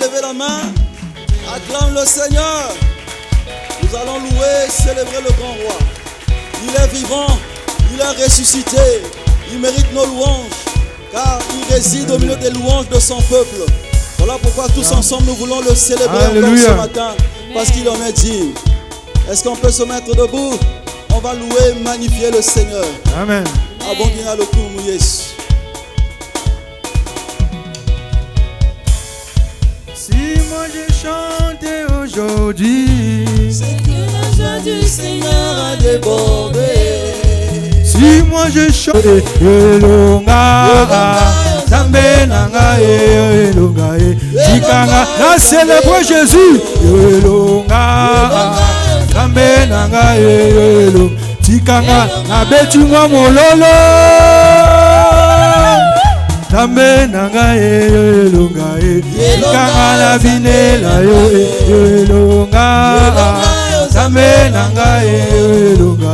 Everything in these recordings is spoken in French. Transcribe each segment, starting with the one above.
lever la main. Acclame le Seigneur. Nous allons louer, célébrer le grand roi. Il est vivant, il est ressuscité. Il mérite nos louanges, car il réside au milieu des louanges de son peuple. Voilà pourquoi tous ensemble nous voulons le célébrer encore ce matin, parce qu'il en est digne. Est-ce qu'on peut se mettre debout? On va louer, magnifier le Seigneur. Amen. Abondina le coup, yes. Si moi j'ai chanté aujourd'hui, c'est que la joie du Seigneur a débordé. Si moi j'ai chanté Elonga, Zambé nanga Elonga, Tikanga, la célèbre Jésus. Elonga, Zambé nanga Elonga, Tikanga, na betunga mololo. Zambé nanga Elonga, Tikanga la vinela yo Elonga, Zambé nanga Elonga,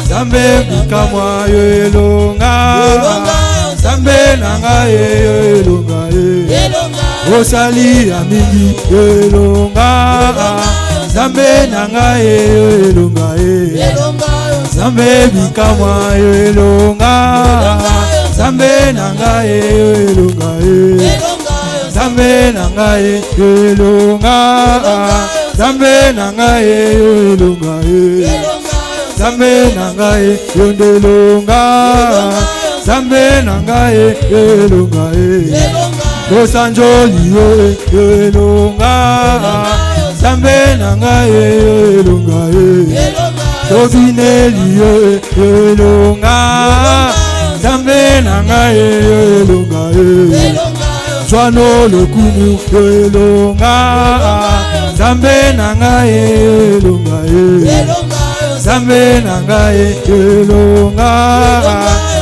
Zambé bikamwa yo Elonga, Zambé nanga Elonga, Osali amingi yo Elonga, Zambé nanga Elonga, Zambé bikamwa yo Elonga, Zambé nanga Elonga, Zambé nanga Elonga, Zambé nanga Elonga, Zambé nanga Elonga, Zambé nanga Elonga, Osanjoli Elonga, Zambé nanga Elonga, Tobineli Elonga, Zambé nanga Elonga, Joano le kunu Elonga, Zambé nanga Elonga, Zambé nanga Elonga,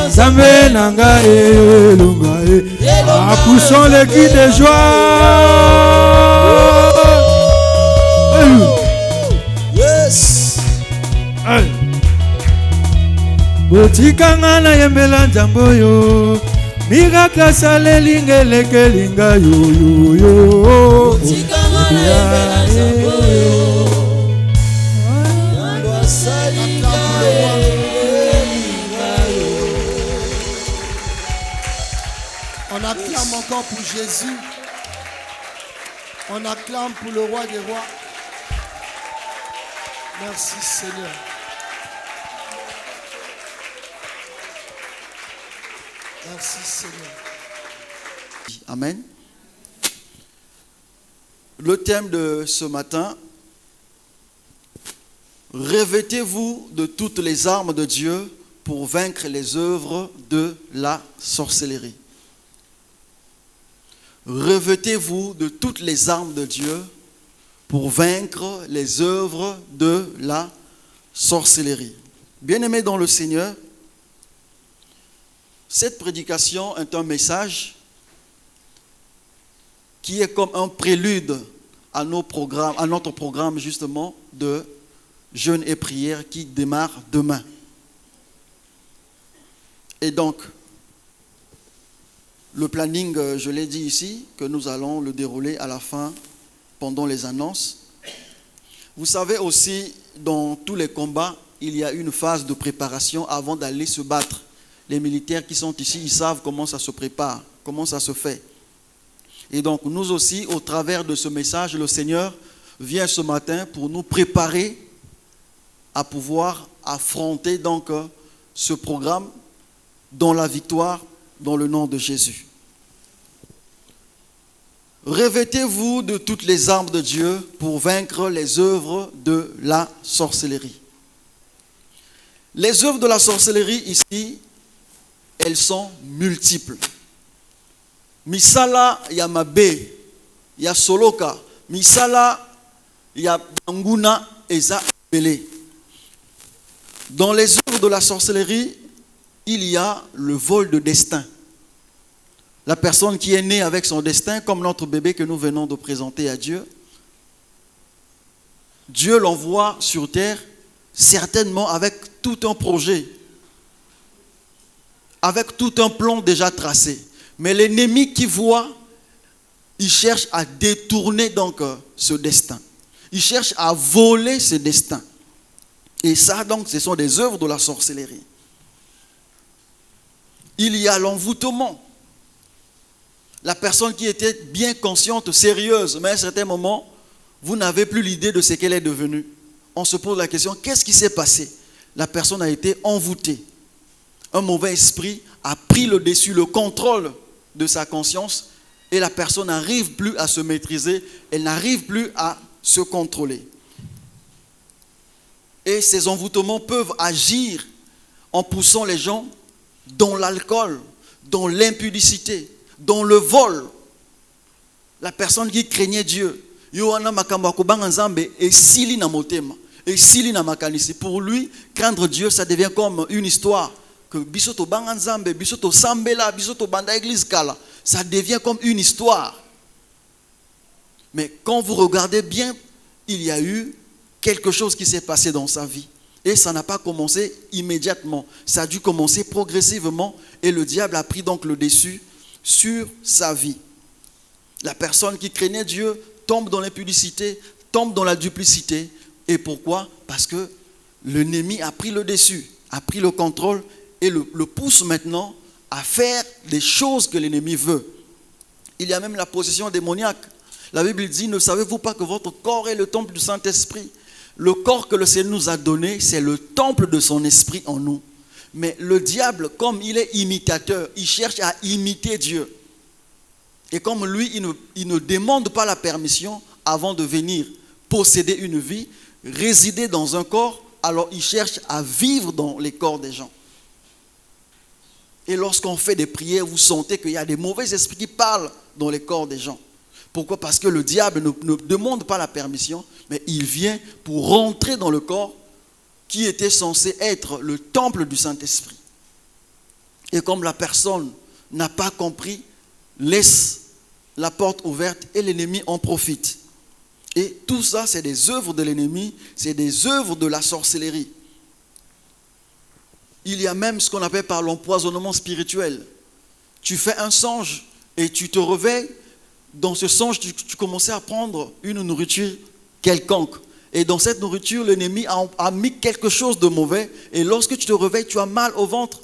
Zambé nanga Elonga, poussons les cris de joie. Yes. Botikanga na yembela njamboyo, miracle salelinga lekelinga yo yo. Botikanga na yembela njamboyo, ando salinga lekelinga yo. On acclame encore pour Jésus. On acclame pour le roi des rois. Merci Seigneur. Merci Seigneur. Amen. Le thème de ce matin: revêtez-vous de toutes les armes de Dieu pour vaincre les œuvres de la sorcellerie. Revêtez-vous de toutes les armes de Dieu pour vaincre les œuvres de la sorcellerie. Bien-aimés dans le Seigneur, cette prédication est un message qui est comme un prélude à notre programme justement de jeûne et prière qui démarre demain. Et donc, le planning, je l'ai dit ici, que nous allons le dérouler à la fin, pendant les annonces. Vous savez aussi, dans tous les combats, il y a une phase de préparation avant d'aller se battre. Les militaires qui sont ici, ils savent comment ça se prépare, comment ça se fait. Et donc, nous aussi, au travers de ce message, le Seigneur vient ce matin pour nous préparer à pouvoir affronter donc ce programme dans la victoire, dans le nom de Jésus. Revêtez-vous de toutes les armes de Dieu pour vaincre les œuvres de la sorcellerie. Les œuvres de la sorcellerie ici, elles sont multiples. Misala ya mabe, ya soloka, misala ya banguna eza belé. Dans les œuvres de la sorcellerie, il y a le vol de destin. La personne qui est née avec son destin, comme notre bébé que nous venons de présenter à Dieu, Dieu l'envoie sur terre certainement avec tout un projet, avec tout un plan déjà tracé. Mais l'ennemi qui voit il cherche à détourner donc ce destin. Il cherche à voler ce destin. Et ça, donc, ce sont des œuvres de la sorcellerie. Il y a l'envoûtement. La personne qui était bien consciente, sérieuse, mais à un certain moment, vous n'avez plus l'idée de ce qu'elle est devenue. On se pose la question, qu'est-ce qui s'est passé? La personne a été envoûtée. Un mauvais esprit a pris le dessus, le contrôle de sa conscience, et la personne n'arrive plus à se maîtriser, elle n'arrive plus à se contrôler. Et ces envoûtements peuvent agir en poussant les gens dans l'alcool, dans l'impudicité, dans le vol. La personne qui craignait Dieu, pour lui, craindre Dieu, ça devient comme une histoire. Ça devient comme une histoire. Mais quand vous regardez bien, il y a eu quelque chose qui s'est passé dans sa vie. Et ça n'a pas commencé immédiatement. Ça a dû commencer progressivement. Et le diable a pris donc le dessus sur sa vie. La personne qui craignait Dieu tombe dans l'impudicité, tombe dans la duplicité. Et pourquoi? Parce que l'ennemi a pris le dessus, a pris le contrôle et le pousse maintenant à faire des choses que l'ennemi veut. Il y a même la possession démoniaque. La Bible dit, ne savez-vous pas que votre corps est le temple du Saint-Esprit? Le corps que le Seigneur nous a donné, c'est le temple de son esprit en nous. Mais le diable, comme il est imitateur, il cherche à imiter Dieu. Et comme lui, il ne demande pas la permission avant de venir posséder une vie, résider dans un corps, alors il cherche à vivre dans les corps des gens. Et lorsqu'on fait des prières, vous sentez qu'il y a des mauvais esprits qui parlent dans les corps des gens. Pourquoi? Parce que le diable ne demande pas la permission, mais il vient pour rentrer dans le corps qui était censé être le temple du Saint-Esprit. Et comme la personne n'a pas compris, laisse la porte ouverte et l'ennemi en profite. Et tout ça, c'est des œuvres de l'ennemi, c'est des œuvres de la sorcellerie. Il y a même ce qu'on appelle par l'empoisonnement spirituel. Tu fais un songe et tu te réveilles. Dans ce songe, tu commençais à prendre une nourriture quelconque. Et dans cette nourriture, l'ennemi a mis quelque chose de mauvais. Et lorsque tu te réveilles, tu as mal au ventre.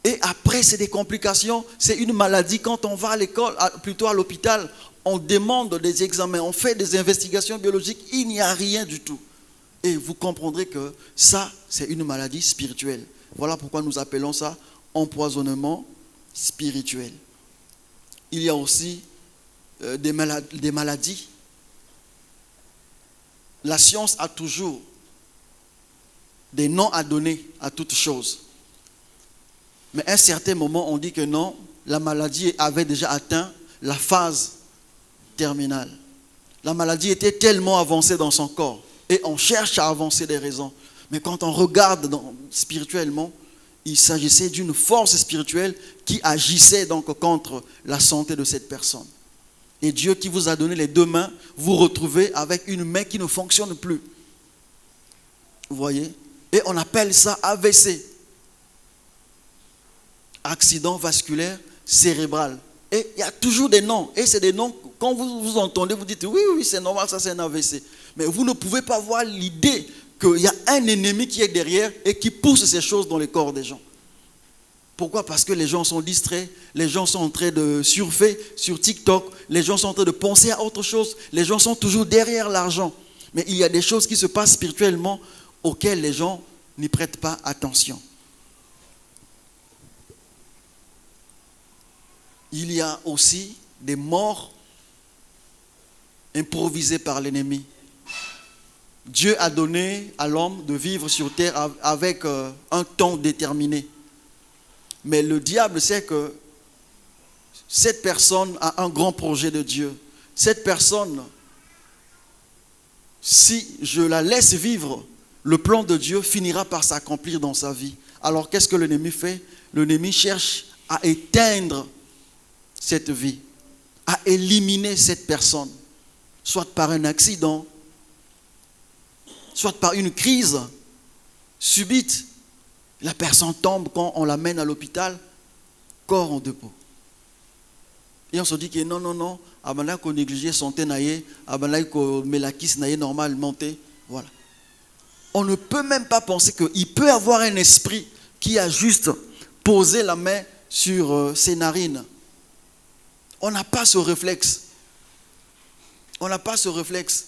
Et après, c'est des complications. C'est une maladie. Quand on va à l'école, plutôt à l'hôpital, on demande des examens, on fait des investigations biologiques. Il n'y a rien du tout. Et vous comprendrez que ça, c'est une maladie spirituelle. Voilà pourquoi nous appelons ça empoisonnement spirituel. Il y a aussi des maladies. La science a toujours des noms à donner à toute chose. Mais à un certain moment, on dit que non, la maladie avait déjà atteint la phase terminale. La maladie était tellement avancée dans son corps. Et on cherche à avancer des raisons. Mais quand on regarde spirituellement, il s'agissait d'une force spirituelle qui agissait donc contre la santé de cette personne. Et Dieu qui vous a donné les deux mains, vous retrouvez avec une main qui ne fonctionne plus. Vous voyez? Et on appelle ça AVC. Accident vasculaire cérébral. Et il y a toujours des noms. Et c'est des noms, quand vous entendez, vous dites, oui, c'est normal, ça c'est un AVC. Mais vous ne pouvez pas voir l'idée qu'il y a un ennemi qui est derrière et qui pousse ces choses dans les corps des gens. Pourquoi? Parce que les gens sont distraits, les gens sont en train de surfer sur TikTok, les gens sont en train de penser à autre chose, les gens sont toujours derrière l'argent. Mais il y a des choses qui se passent spirituellement auxquelles les gens n'y prêtent pas attention. Il y a aussi des morts improvisées par l'ennemi. Dieu a donné à l'homme de vivre sur terre avec un temps déterminé. Mais le diable sait que cette personne a un grand projet de Dieu. Cette personne, si je la laisse vivre, le plan de Dieu finira par s'accomplir dans sa vie. Alors qu'est-ce que l'ennemi fait? L'ennemi cherche à éteindre cette vie, à éliminer cette personne, soit par un accident, soit par une crise subite. La personne tombe quand on l'amène à l'hôpital, corps en dépôt. Et on se dit que non, abandon qu'on néglige santé naïe, abandon qu'on melakis naïe normalement. Voilà. On ne peut même pas penser qu'il peut y avoir un esprit qui a juste posé la main sur ses narines. On n'a pas ce réflexe. On n'a pas ce réflexe.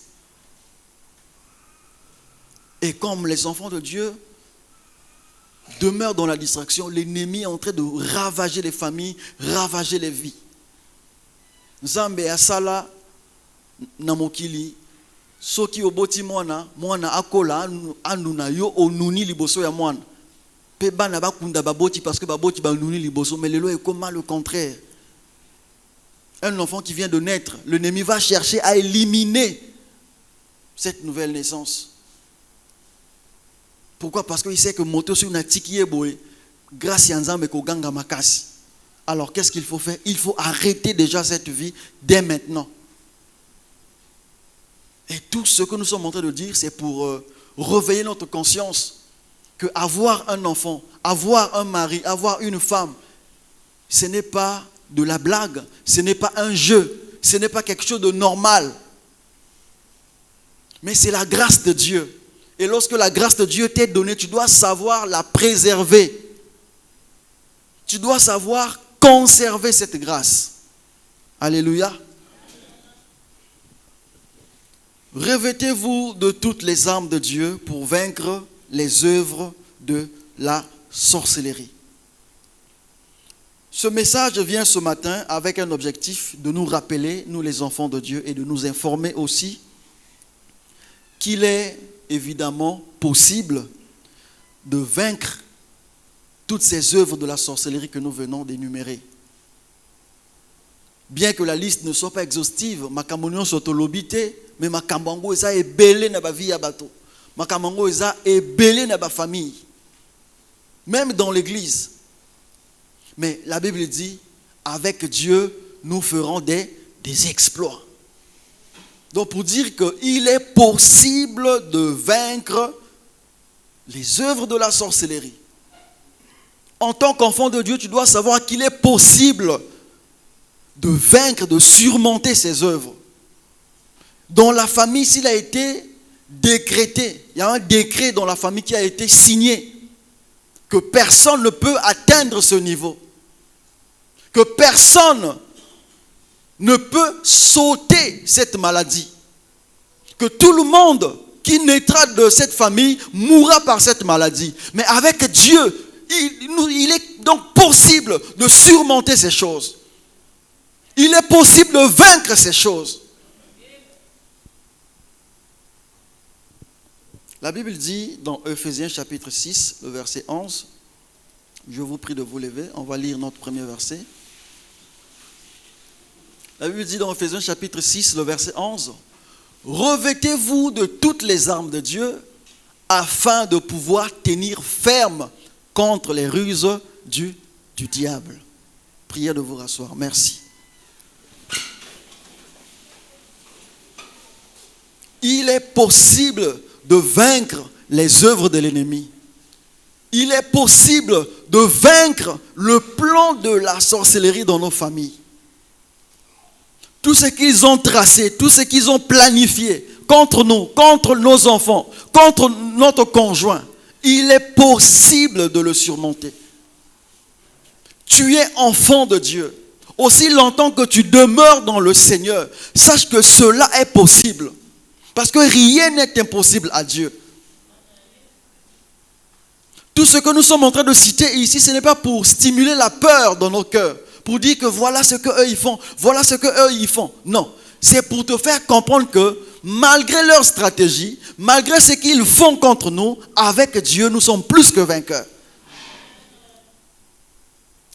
Et comme les enfants de Dieu demeurent dans la distraction, l'ennemi est en train de ravager les familles, ravager les vies. Nzambe asala na mokili soki oboti mwana akola anuna yo onuni liboso ya mwana pe bana bakunda baboti parce que baboti banuni liboso, mais lelo est comment le contraire. Un enfant qui vient de naître, l'ennemi va chercher à éliminer cette nouvelle naissance. Pourquoi? Parce qu'il sait que moto sur une tiki est boé grâce à Nzambe ko ganga makasi. Alors, qu'est-ce qu'il faut faire? Il faut arrêter déjà cette vie dès maintenant. Et tout ce que nous sommes en train de dire, c'est pour réveiller notre conscience que avoir un enfant, avoir un mari, avoir une femme, ce n'est pas de la blague, ce n'est pas un jeu, ce n'est pas quelque chose de normal. Mais c'est la grâce de Dieu. Et lorsque la grâce de Dieu t'est donnée, tu dois savoir la préserver. Tu dois savoir conserver cette grâce. Alléluia. Revêtez-vous de toutes les armes de Dieu pour vaincre les œuvres de la sorcellerie. Ce message vient ce matin avec un objectif de nous rappeler, nous les enfants de Dieu, et de nous informer aussi qu'il est évidemment possible de vaincre toutes ces œuvres de la sorcellerie que nous venons d'énumérer. Bien que la liste ne soit pas exhaustive, makamonion sotolobité, mais makambango eza ebele na ba vie ya bato. Makamango eza ebele na ba famille. Même dans l'église. Mais la Bible dit, avec Dieu, nous ferons des exploits. Donc pour dire qu'il est possible de vaincre les œuvres de la sorcellerie. En tant qu'enfant de Dieu, tu dois savoir qu'il est possible de vaincre, de surmonter ces œuvres. Dans la famille, s'il a été décrété, il y a un décret dans la famille qui a été signé, que personne ne peut atteindre ce niveau, que personne ne peut sauter cette maladie, que tout le monde qui naîtra de cette famille mourra par cette maladie. Mais avec Dieu, il est donc possible de surmonter ces choses. Il est possible de vaincre ces choses. La Bible dit dans Ephésiens chapitre 6, le verset 11, je vous prie de vous lever, on va lire notre premier verset. La Bible dit dans Ephésiens chapitre 6, le verset 11, revêtez-vous de toutes les armes de Dieu afin de pouvoir tenir ferme contre les ruses du diable. Priez de vous rasseoir. Merci. Il est possible de vaincre les œuvres de l'ennemi. Il est possible de vaincre le plan de la sorcellerie dans nos familles. Tout ce qu'ils ont tracé, tout ce qu'ils ont planifié contre nous, contre nos enfants, contre notre conjoint, il est possible de le surmonter. Tu es enfant de Dieu. Aussi longtemps que tu demeures dans le Seigneur, sache que cela est possible. Parce que rien n'est impossible à Dieu. Tout ce que nous sommes en train de citer ici, ce n'est pas pour stimuler la peur dans nos cœurs, pour dire que voilà ce qu'eux ils font, voilà ce qu'eux ils font. Non, c'est pour te faire comprendre que malgré leur stratégie, malgré ce qu'ils font contre nous, avec Dieu, nous sommes plus que vainqueurs.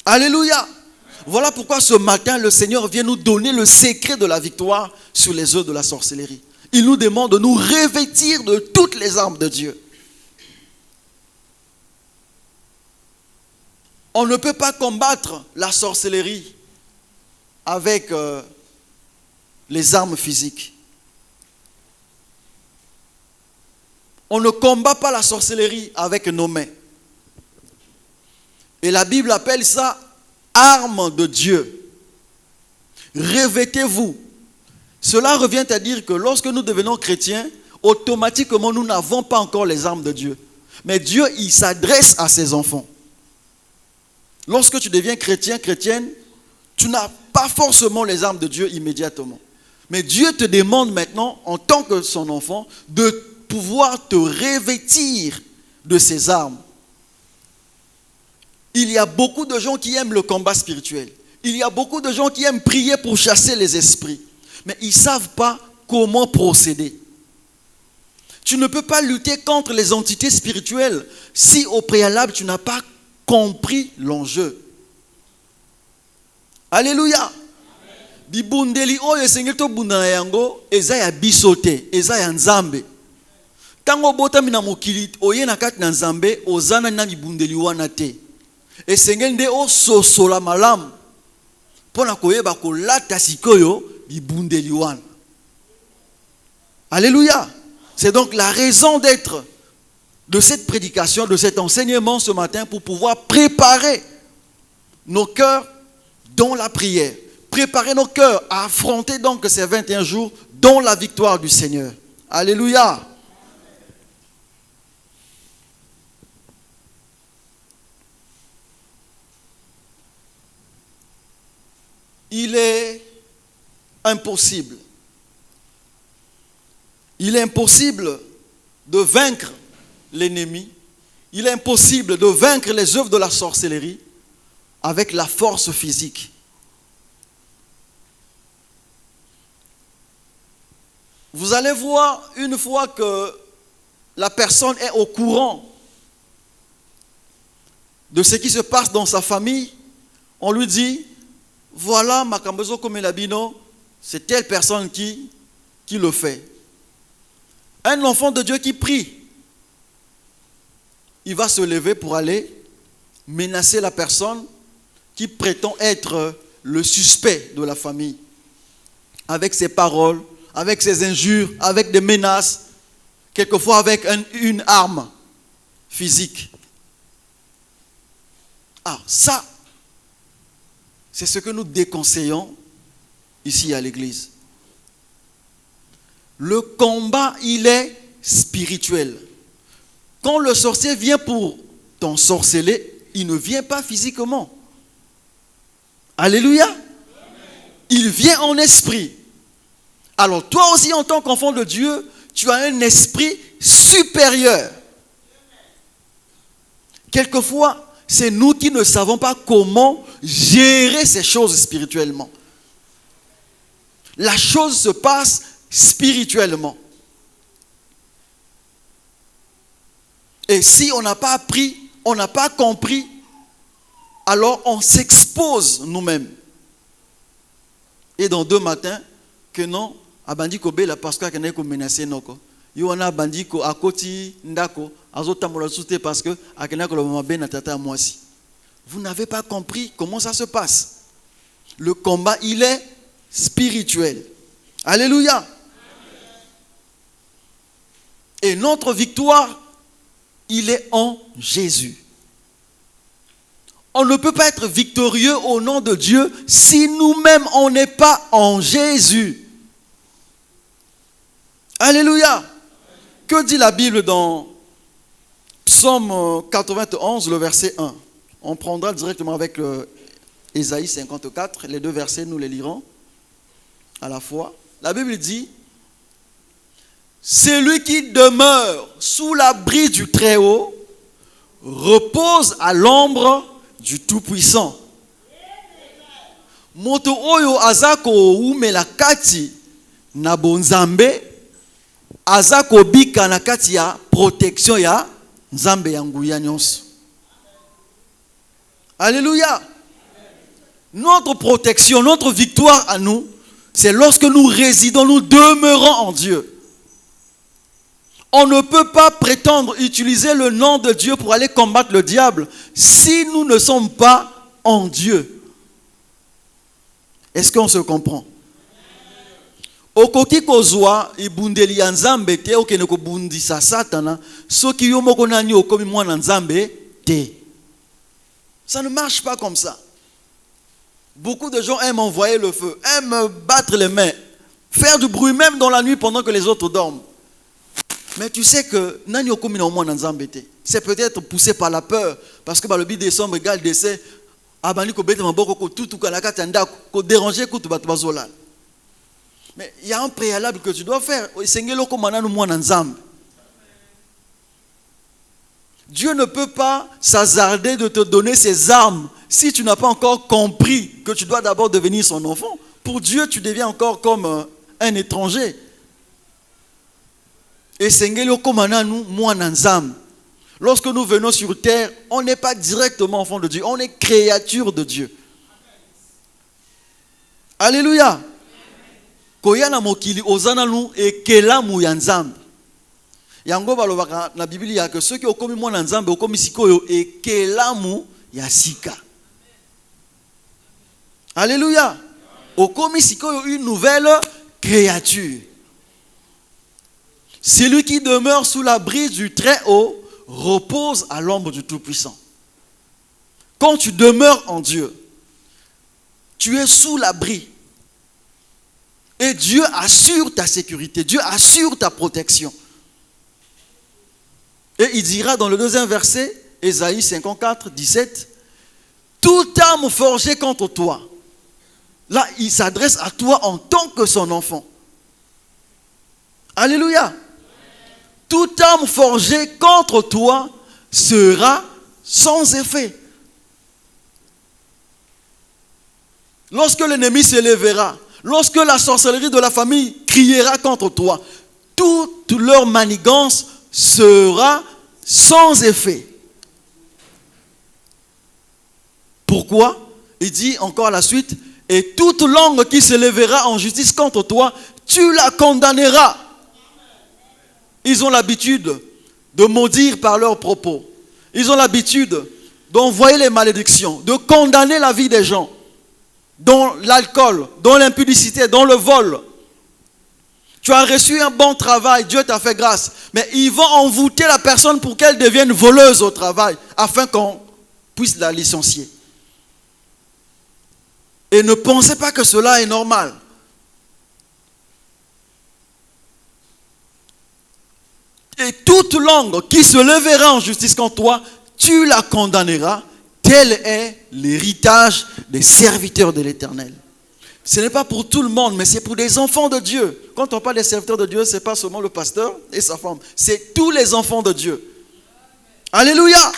Alléluia. Voilà pourquoi ce matin, le Seigneur vient nous donner le secret de la victoire sur les œuvres de la sorcellerie. Il nous demande de nous revêtir de toutes les armes de Dieu. On ne peut pas combattre la sorcellerie avec les armes physiques. On ne combat pas la sorcellerie avec nos mains. Et la Bible appelle ça arme de Dieu. Revêtez-vous. Cela revient à dire que lorsque nous devenons chrétiens, automatiquement nous n'avons pas encore les armes de Dieu. Mais Dieu, il s'adresse à ses enfants. Lorsque tu deviens chrétien, chrétienne, tu n'as pas forcément les armes de Dieu immédiatement. Mais Dieu te demande maintenant, en tant que son enfant, de pouvoir te revêtir de ses armes. Il y a beaucoup de gens qui aiment le combat spirituel. Il y a beaucoup de gens qui aiment prier pour chasser les esprits. Mais ils ne savent pas comment procéder. Tu ne peux pas lutter contre les entités spirituelles si au préalable tu n'as pas compris l'enjeu. Alléluia. Bibundeli oyo esengeli to bundana yango eza ya bisote, eza ya nzambe. Tango botami na mokili oye na kati na nzambe ozana na bibundeli wana te. Esengeli nde ososola malamu pona koyeba kolata sikoyo bibundeli wana. Alléluia. C'est donc la raison d'être de cette prédication, de cet enseignement ce matin pour pouvoir préparer nos cœurs dans la prière. Préparer nos cœurs à affronter donc ces 21 jours dans la victoire du Seigneur. Alléluia. Il est impossible. Il est impossible de vaincre l'ennemi. Il est impossible de vaincre les œuvres de la sorcellerie avec la force physique. Vous allez voir, une fois que la personne est au courant de ce qui se passe dans sa famille, on lui dit, voilà, Makambezo Komelabino, c'est telle personne qui le fait. Un enfant de Dieu qui prie, il va se lever pour aller menacer la personne qui prétend être le suspect de la famille, avec ses paroles, avec ses injures, avec des menaces, quelquefois avec une arme physique. Ah, ça, c'est ce que nous déconseillons ici à l'église. Le combat, il est spirituel. Quand le sorcier vient pour t'ensorceler, il ne vient pas physiquement. Alléluia. Il vient en esprit. Alors toi aussi en tant qu'enfant de Dieu, tu as un esprit supérieur. Quelquefois, c'est nous qui ne savons pas comment gérer ces choses spirituellement. La chose se passe spirituellement. Et si on n'a pas appris, on n'a pas compris, alors on s'expose nous-mêmes. Et dans 2 matins, que non, abandi ko bela parce que kana ko menacer noko. Yo wana abandi ko akoti ndako, azotambola soute parce que akena ko lo mama ben tata mwasi. Vous n'avez pas compris comment ça se passe. Le combat, il est spirituel. Alléluia. Et notre victoire, il est en Jésus. On ne peut pas être victorieux au nom de Dieu si nous-mêmes on n'est pas en Jésus. Alléluia. Que dit la Bible dans Psaume 91, le verset 1? On prendra directement avec Ésaïe 54, les 2 versets, nous les lirons à la fois. La Bible dit, celui qui demeure sous l'abri du Très-Haut repose à l'ombre du Tout-Puissant. Moto oyo azako umela kati na bonzambe azako bika na kati ya protection ya nzambe ya nguya nyonso. Alléluia. Notre protection, notre victoire à nous, c'est lorsque nous résidons, nous demeurons en Dieu. On ne peut pas prétendre utiliser le nom de Dieu pour aller combattre le diable si nous ne sommes pas en Dieu. Est-ce qu'on se comprend? Okoki kozwa ibundeli ya nzambe te okene ko bundisa satana soki yo moko nani okomi mwana nzambe te. Ça ne marche pas comme ça. Beaucoup de gens aiment envoyer le feu, aiment battre les mains, faire du bruit même dans la nuit pendant que les autres dorment. Mais tu sais que c'est peut-être poussé par la peur, parce que le 8 décembre, égal décès, mais il y a un préalable que tu dois faire. Dieu ne peut pas s'hasarder de te donner ses armes si tu n'as pas encore compris que tu dois d'abord devenir son enfant. Pour Dieu, tu deviens encore comme un étranger. Et lorsque nous venons sur terre, on n'est pas directement enfant de Dieu, on est créature de Dieu. Alléluia. Koyana mokili ozana nu ekelamu ya nzambe. Yango balobaka na Biblia que ceux qui okomi mwana nzambe okomi sikoyo ekelamu ya sika. Alléluia. Okomi sikoyo une nouvelle créature. Celui qui demeure sous l'abri du Très-Haut repose à l'ombre du Tout-Puissant. Quand tu demeures en Dieu, tu es sous l'abri. Et Dieu assure ta sécurité, Dieu assure ta protection. Et il dira dans le deuxième verset, Ésaïe 54, 17, toute âme forgée contre toi. Là, il s'adresse à toi en tant que son enfant. Alléluia. Toute âme forgée contre toi sera sans effet. Lorsque l'ennemi se lèvera, lorsque la sorcellerie de la famille criera contre toi, toute leur manigance sera sans effet. Pourquoi? Il dit encore à la suite, et toute langue qui se lèvera en justice contre toi, tu la condamneras. Ils ont l'habitude de maudire par leurs propos. Ils ont l'habitude d'envoyer les malédictions, de condamner la vie des gens, dans l'alcool, dans l'impudicité, dans le vol. Tu as reçu un bon travail, Dieu t'a fait grâce, mais ils vont envoûter la personne pour qu'elle devienne voleuse au travail, afin qu'on puisse la licencier. Et ne pensez pas que cela est normal. Et toute langue qui se lèvera en justice contre toi, tu la condamneras. Tel est l'héritage des serviteurs de l'Éternel. Ce n'est pas pour tout le monde, mais c'est pour des enfants de Dieu. Quand on parle des serviteurs de Dieu, ce n'est pas seulement le pasteur et sa femme. C'est tous les enfants de Dieu. Alléluia.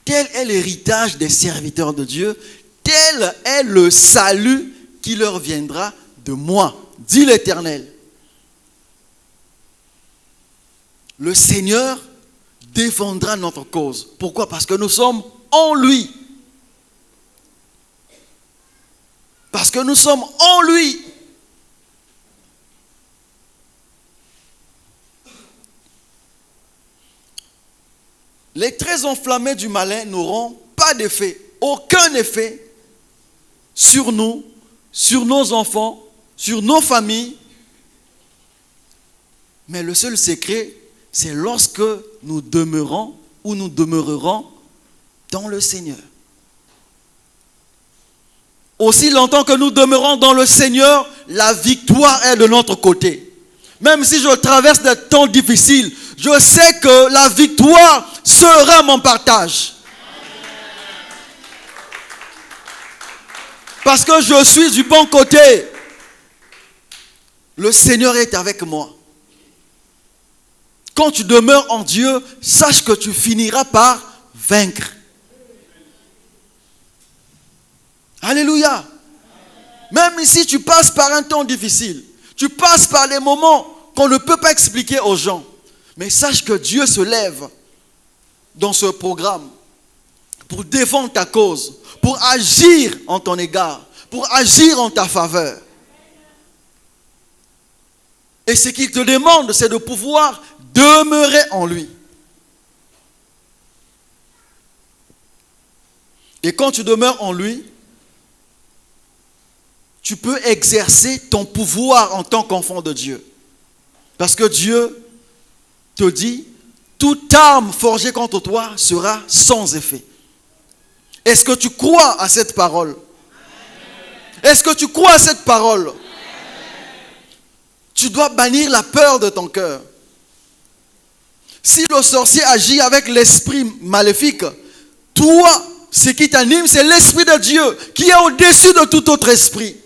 Tel est l'héritage des serviteurs de Dieu. Tel est le salut qui leur viendra de moi, dit l'Éternel. Le Seigneur défendra notre cause. Pourquoi? Parce que nous sommes en lui. Parce que nous sommes en lui. Les traits enflammés du malin n'auront pas d'effet, aucun effet sur nous, sur nos enfants, sur nos familles. Mais le seul secret, c'est lorsque nous demeurons ou nous demeurerons dans le Seigneur. Aussi longtemps que nous demeurons dans le Seigneur, la victoire est de notre côté. Même si je traverse des temps difficiles, je sais que la victoire sera mon partage. Parce que je suis du bon côté. Le Seigneur est avec moi. Quand tu demeures en Dieu, sache que tu finiras par vaincre. Alléluia. Même si tu passes par un temps difficile, tu passes par des moments qu'on ne peut pas expliquer aux gens, mais sache que Dieu se lève dans ce programme pour défendre ta cause, pour agir en ton égard, pour agir en ta faveur. Et ce qu'il te demande, c'est de pouvoir demeurer en lui. Et quand tu demeures en lui, tu peux exercer ton pouvoir en tant qu'enfant de Dieu. Parce que Dieu te dit, toute arme forgée contre toi sera sans effet. Est-ce que tu crois à cette parole? Est-ce que tu crois à cette parole? Tu dois bannir la peur de ton cœur. Si le sorcier agit avec l'esprit maléfique, toi, ce qui t'anime, c'est l'esprit de Dieu qui est au-dessus de tout autre esprit.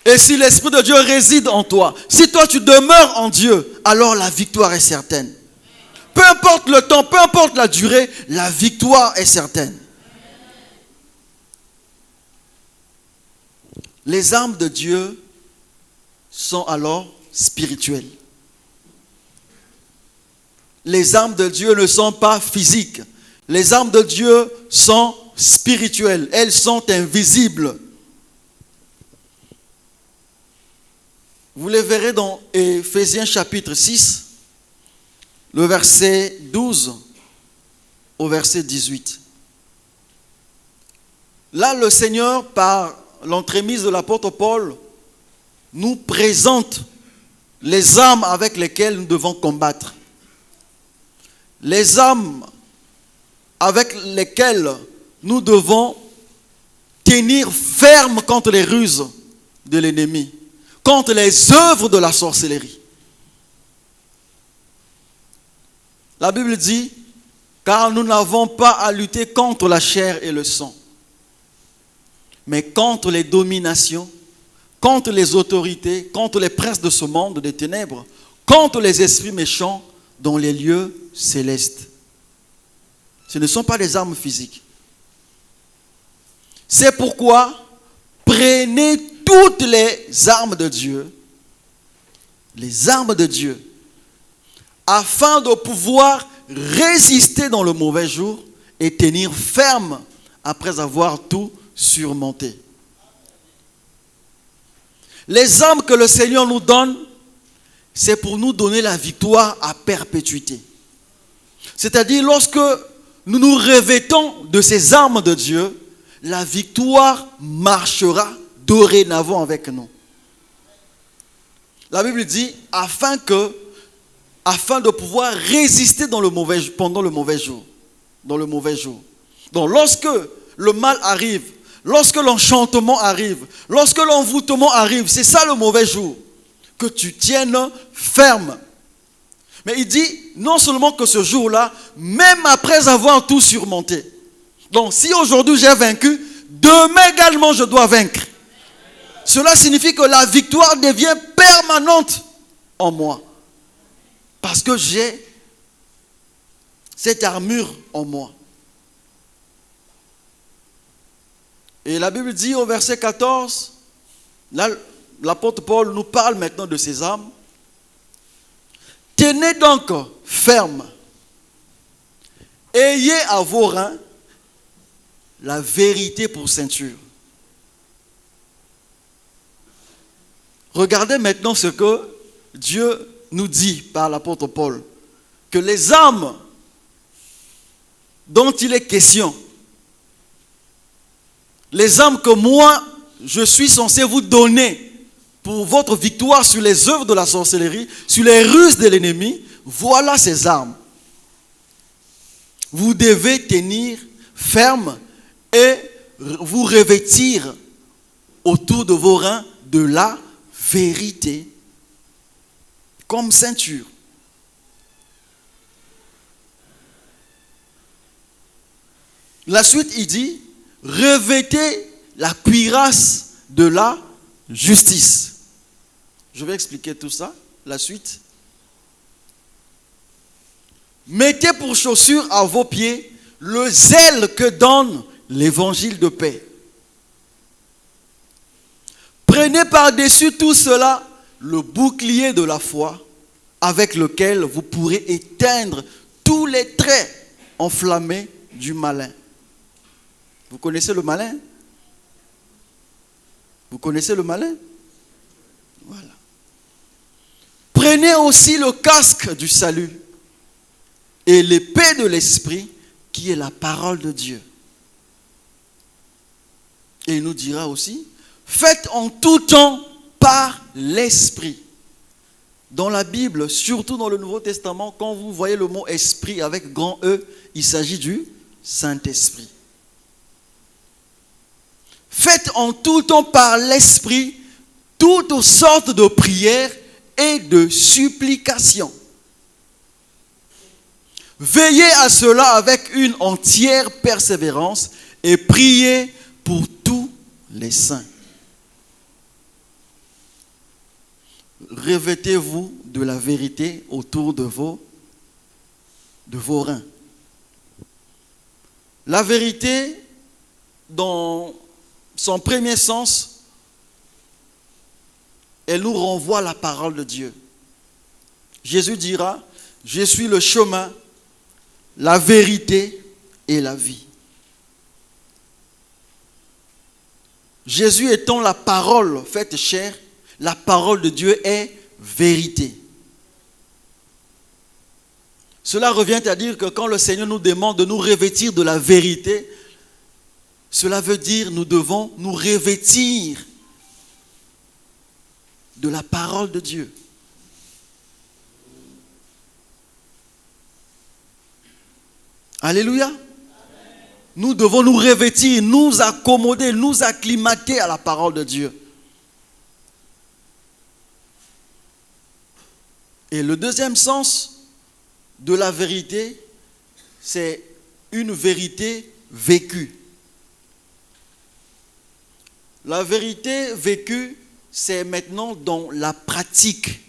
Et si l'esprit de Dieu réside en toi, si toi tu demeures en Dieu, alors la victoire est certaine. Peu importe le temps, peu importe la durée, la victoire est certaine. Les armes de Dieu sont alors spirituelles. Les armes de Dieu ne sont pas physiques. Les armes de Dieu sont spirituelles. Elles sont invisibles. Vous les verrez dans Éphésiens chapitre 6, le verset 12 au verset 18. Là, le Seigneur, par l'entremise de l'apôtre Paul, nous présente les armes avec lesquelles nous devons combattre. Les armes avec lesquelles nous devons tenir ferme contre les ruses de l'ennemi, contre les œuvres de la sorcellerie. La Bible dit, car nous n'avons pas à lutter contre la chair et le sang, mais contre les dominations, contre les autorités, contre les princes de ce monde des ténèbres, contre les esprits méchants dans les lieux célestes. Ce ne sont pas des armes physiques. C'est pourquoi prenez toutes les armes de Dieu, afin de pouvoir résister dans le mauvais jour et tenir ferme après avoir tout surmonté. Les armes que le Seigneur nous donne, c'est pour nous donner la victoire à perpétuité. C'est-à-dire, lorsque nous nous revêtons de ces armes de Dieu, la victoire marchera dorénavant avec nous. La Bible dit, afin de pouvoir résister pendant le mauvais jour. Donc, lorsque le mal arrive, lorsque l'enchantement arrive, lorsque l'envoûtement arrive, c'est ça le mauvais jour, que tu tiennes ferme. Mais il dit, non seulement que ce jour-là, même après avoir tout surmonté. Donc, si aujourd'hui j'ai vaincu, demain également je dois vaincre. Cela signifie que la victoire devient permanente en moi. Parce que j'ai cette armure en moi. Et la Bible dit au verset 14, là, l'apôtre Paul nous parle maintenant de ces armes. Tenez donc ferme. Ayez à vos reins la vérité pour ceinture. Regardez maintenant ce que Dieu nous dit par l'apôtre Paul. Que les armes dont il est question, les armes que moi, je suis censé vous donner pour votre victoire sur les œuvres de la sorcellerie, sur les ruses de l'ennemi, voilà ces armes. Vous devez tenir ferme et vous revêtir autour de vos reins de la vérité comme ceinture. La suite, il dit, revêtez la cuirasse de la justice. Je vais expliquer tout ça. La suite. Mettez pour chaussure à vos pieds le zèle que donne l'évangile de paix. Prenez par-dessus tout cela le bouclier de la foi avec lequel vous pourrez éteindre tous les traits enflammés du malin. Vous connaissez le malin? Vous connaissez le malin? Voilà. Prenez aussi le casque du salut et l'épée de l'esprit qui est la parole de Dieu. Et il nous dira aussi, faites en tout temps par l'Esprit. Dans la Bible, surtout dans le Nouveau Testament, quand vous voyez le mot esprit avec grand E, il s'agit du Saint-Esprit. Faites en tout temps par l'Esprit toutes sortes de prières et de supplications. Veillez à cela avec une entière persévérance et priez pour tous les saints. Revêtez-vous de la vérité autour de vos reins. La vérité, dans son premier sens, elle nous renvoie à la parole de Dieu. Jésus dira, « Je suis le chemin, la vérité et la vie. » Jésus étant la parole faite chair, la parole de Dieu est vérité. Cela revient à dire que quand le Seigneur nous demande de nous revêtir de la vérité, cela veut dire que nous devons nous revêtir de la parole de Dieu. Alléluia. Nous devons nous revêtir, nous accommoder, nous acclimater à la parole de Dieu. Et le deuxième sens de la vérité, c'est une vérité vécue. La vérité vécue, c'est maintenant dans la pratique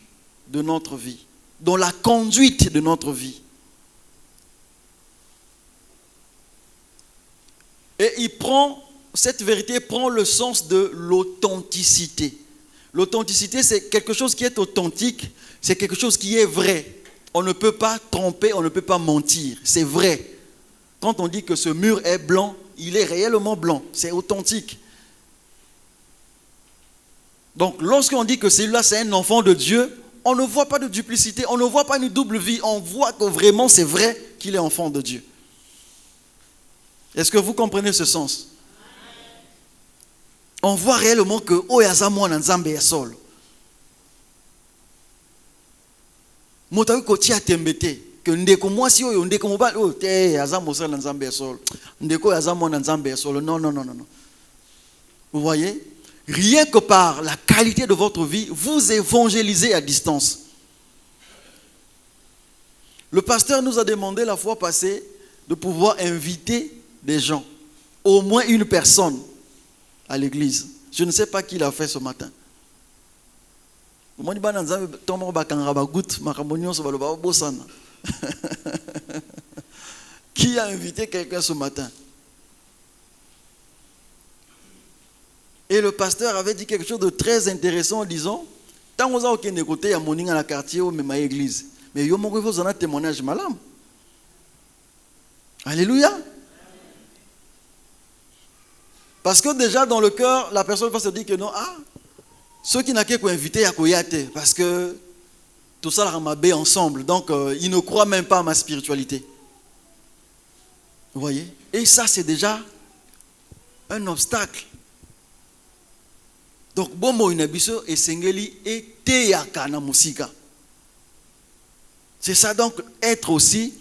de notre vie, dans la conduite de notre vie. Et cette vérité prend le sens de l'authenticité. L'authenticité, c'est quelque chose qui est authentique, c'est quelque chose qui est vrai. On ne peut pas tromper, on ne peut pas mentir, c'est vrai. Quand on dit que ce mur est blanc, il est réellement blanc, c'est authentique. Donc, lorsqu'on dit que celui-là, c'est un enfant de Dieu, on ne voit pas de duplicité, on ne voit pas une double vie, on voit que vraiment c'est vrai qu'il est enfant de Dieu. Est-ce que vous comprenez ce sens? On voit réellement que Oyazamoa Nzambe ya sol. Motawi kotia tembete que ndeko mwasi oyo ndeko mobali oyo te azamo sala Nzambe ya sol. Ndeko yazamo Nzambe ya sol. Non. Vous voyez? Rien que par la qualité de votre vie, vous évangélisez à distance. Le pasteur nous a demandé la fois passée de pouvoir inviter des gens, au moins une personne à l'église. Je ne sais pas qui l'a fait ce matin. Qui a invité quelqu'un ce matin? Et le pasteur avait dit quelque chose de très intéressant en disant, tant qu'on a aucun écouté, il y a mon à la quartier ou même à l'église. Mais il y a un témoignage malam. Alléluia. Parce que déjà dans le cœur, la personne va se dire que non, ceux qui n'ont qu'à inviter à Koyate, parce que tout ça la mabé ensemble, donc ils ne croient même pas à ma spiritualité. Vous voyez? Et ça c'est déjà un obstacle. Donc bomo inabiso et sengeli et teyaka na musika. C'est ça donc être aussi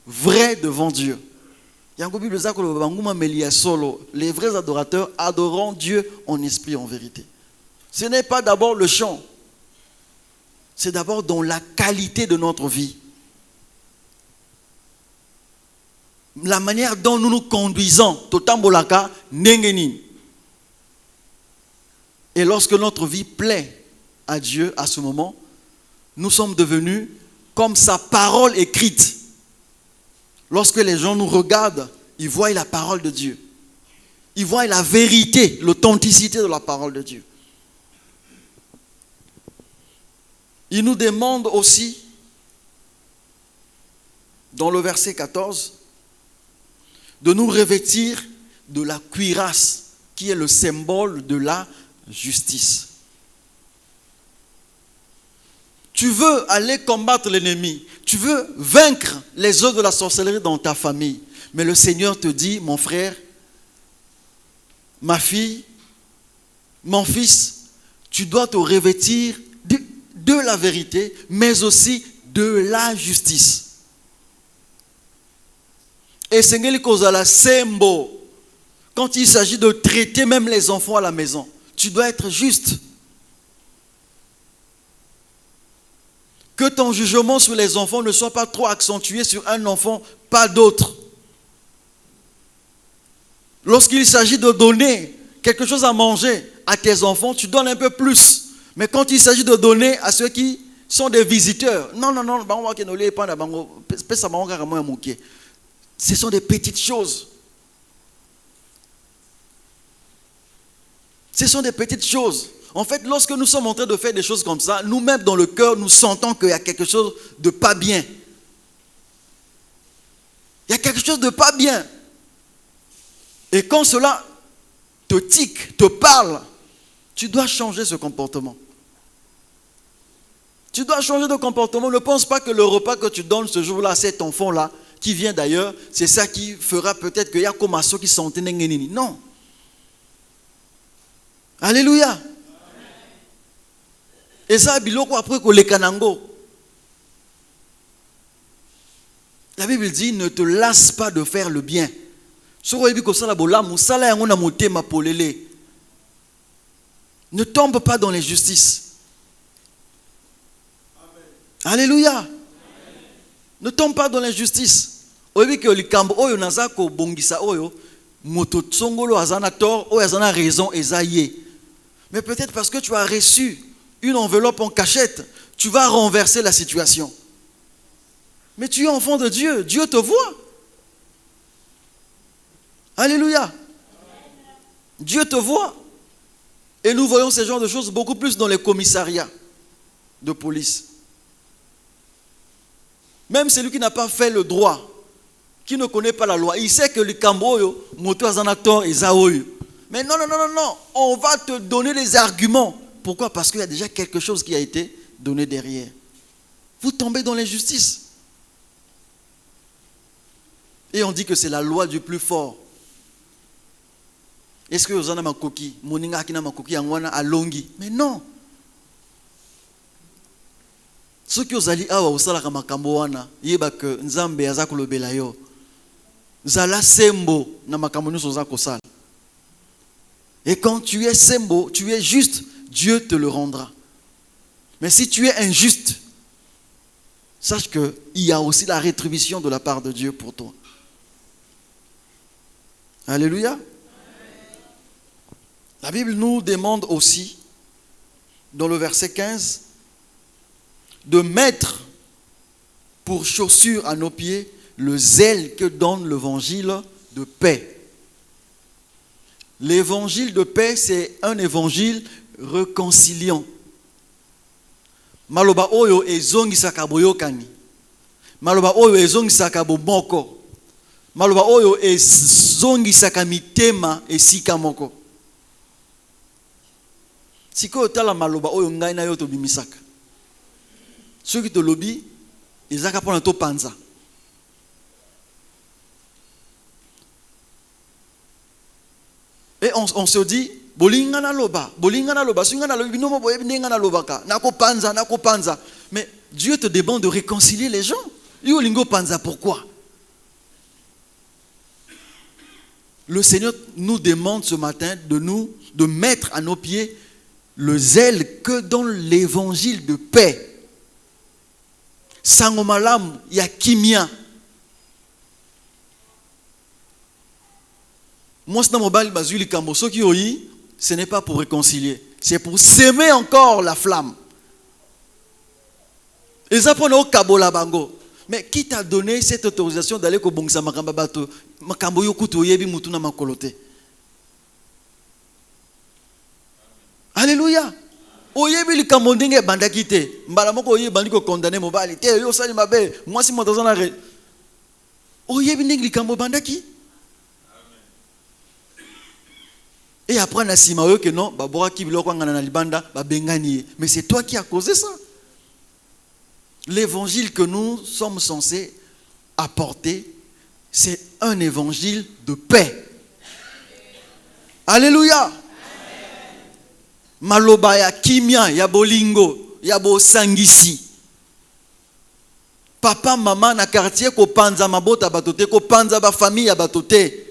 vrai devant Dieu. Les vrais adorateurs adoreront Dieu en esprit et en vérité. Ce n'est pas d'abord le chant. C'est d'abord dans la qualité de notre vie. La manière dont nous nous conduisons. Totambolaka, nengenin. Et lorsque notre vie plaît à Dieu à ce moment, nous sommes devenus comme sa parole écrite. Lorsque les gens nous regardent, ils voient la parole de Dieu. Ils voient la vérité, l'authenticité de la parole de Dieu. Il nous demande aussi, dans le verset 14, de nous revêtir de la cuirasse, qui est le symbole de la justice. Tu veux aller combattre l'ennemi, tu veux vaincre les œuvres de la sorcellerie dans ta famille. Mais le Seigneur te dit, mon frère, ma fille, mon fils, tu dois te revêtir de la vérité, mais aussi de la justice. Et Sengeli Kozala Sembo, quand il s'agit de traiter même les enfants à la maison, tu dois être juste. Que ton jugement sur les enfants ne soit pas trop accentué sur un enfant, pas d'autre. Lorsqu'il s'agit de donner quelque chose à manger à tes enfants, tu donnes un peu plus. Mais quand il s'agit de donner à ceux qui sont des visiteurs, non, ce sont des petites choses. Ce sont des petites choses. En fait, lorsque nous sommes en train de faire des choses comme ça, nous-mêmes dans le cœur, nous sentons qu'il y a quelque chose de pas bien. Il y a quelque chose de pas bien. Et quand cela te tique, te parle, tu dois changer ce comportement. Tu dois changer de comportement. Ne pense pas que le repas que tu donnes ce jour-là à cet enfant-là, qui vient d'ailleurs, c'est ça qui fera peut-être qu'il y a comme un saut qui sentait n'engenini. Non. Alléluia. Et ça, biloko après que les kanango. La Bible dit, ne te lasse pas de faire le bien. Ne tombe pas dans l'injustice. Alléluia. Amen. Ne tombe pas dans l'injustice. Mais peut-être parce que tu as reçu une enveloppe en cachette, tu vas renverser la situation. Mais tu es enfant de Dieu. Dieu te voit. Alléluia. Amen. Dieu te voit. Et nous voyons ce genre de choses beaucoup plus dans les commissariats de police. Même celui qui n'a pas fait le droit, qui ne connaît pas la loi, il sait que le Camboyo, moto azanator et zaoyo. Mais non, on va te donner des arguments. Pourquoi? Parce qu'il y a déjà quelque chose qui a été donné derrière. Vous tombez dans l'injustice. Et on dit que c'est la loi du plus fort. Est-ce que vous en avez un coquille? Moninga qui n'a pas coquille à longi? Mais non. Ce qui vous a dit, vous savez que makamboana, yeba que nzambe azakulo belayo. Zala sembo na makamonu soza kosala. Et quand tu es sembo, tu es juste, Dieu te le rendra. Mais si tu es injuste, sache qu'il y a aussi la rétribution de la part de Dieu pour toi. Alléluia. La Bible nous demande aussi, dans le verset 15, de mettre pour chaussure à nos pieds le zèle que donne l'évangile de paix. L'évangile de paix, c'est un évangile réconciliant. Maloba oyo ezongisaka boyokani. Maloba oyo ezongisaka bomoko. Maloba oyo ezongisaka mitema esika moko. Siko tala maloba oyo ngai na yo to bimisaka. Ceux qui te lobby, ils ont qu'à prendre un taux panza. Et on se dit, bolingana loba, swingana lobi, no boye nengana lobaka, nako panza. Mais Dieu te demande de réconcilier les gens. Yo lingo panza, pourquoi? Le Seigneur nous demande ce matin de mettre à nos pieds le zèle que donne l'évangile de paix. Sangomalam ya kimia. Moi, ce n'est pas pour réconcilier, c'est pour s'aimer encore la flamme. Mais qui t'a donné cette autorisation d'aller au Bongsa Makambabato? Makamboyo kuto yebi mutuna makolote. Alléluia. Oyebi likamondenge bandakite. Mbalamoko oyebi bandiko condamné mobali. Te yo sali mabe. Moi si motazana re. Oyebi ndenge likambo bandaki. Et après na sima yo que non, babora ki biloko ngana na libanda ba bengani. Mais c'est toi qui as causé ça. L'évangile que nous sommes censés apporter, c'est un évangile de paix. Alléluia. Maloba ya kimia, ya bolingo, ya bo sangisi. Papa, maman na quartier ko panza mabota batote, ko panza ba famille batote.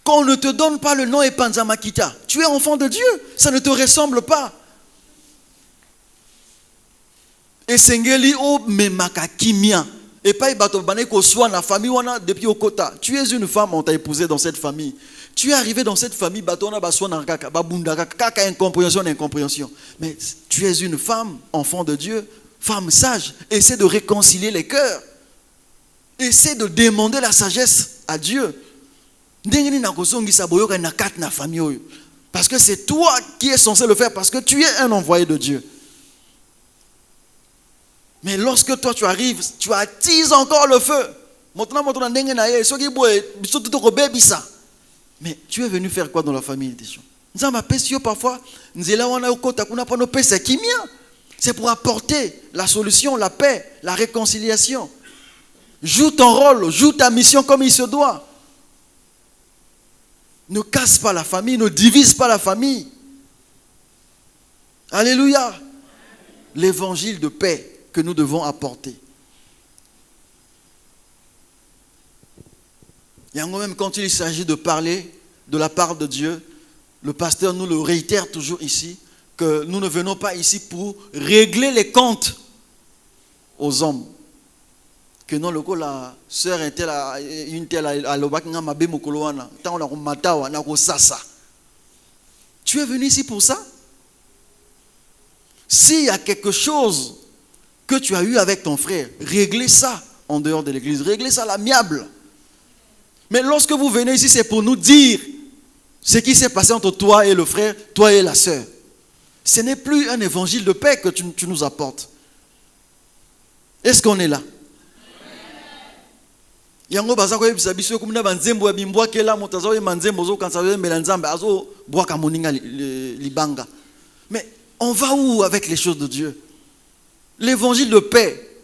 Quand on ne te donne pas le nom et panza makita, tu es enfant de Dieu, ça ne te ressemble pas. Et sengeli o memaka kimia. Et pas bato bané ko soit na famille wana depuis au kota. Tu es une femme, on t'a épousé dans cette famille. Tu es arrivé dans cette famille, bato na baswa na kaka, babunda kaka incompréhension. Mais tu es une femme, enfant de Dieu. Femme sage, essaie de réconcilier les cœurs. Essaie de demander la sagesse à Dieu. Parce que c'est toi qui es censé le faire, parce que tu es un envoyé de Dieu. Mais lorsque toi tu arrives, tu attises encore le feu. Mais tu es venu faire quoi dans la famille des gens? Parfois, c'est pour apporter la solution, la paix, la réconciliation. Joue ton rôle, joue ta mission comme il se doit. Ne casse pas la famille, ne divise pas la famille. Alléluia. L'évangile de paix que nous devons apporter. Et même quand il s'agit de parler de la part de Dieu, le pasteur nous le réitère toujours ici, que nous ne venons pas ici pour régler les comptes aux hommes. Que non, le coup, la sœur était là, une telle à l'obak, tu es venu ici pour ça? S'il y a quelque chose que tu as eu avec ton frère, réglez ça en dehors de l'église, réglez ça à l'amiable. Mais lorsque vous venez ici, c'est pour nous dire ce qui s'est passé entre toi et le frère, toi et la sœur. Ce n'est plus un évangile de paix que tu nous apportes. Est-ce qu'on est là? Yango baza ko yebisa biso ko muna banzembo ya bimbwa kela motazo manzembo zo kansa mbela nzambe azo bwaka moninga libanga. Mais on va où avec les choses de Dieu? L'évangile de paix.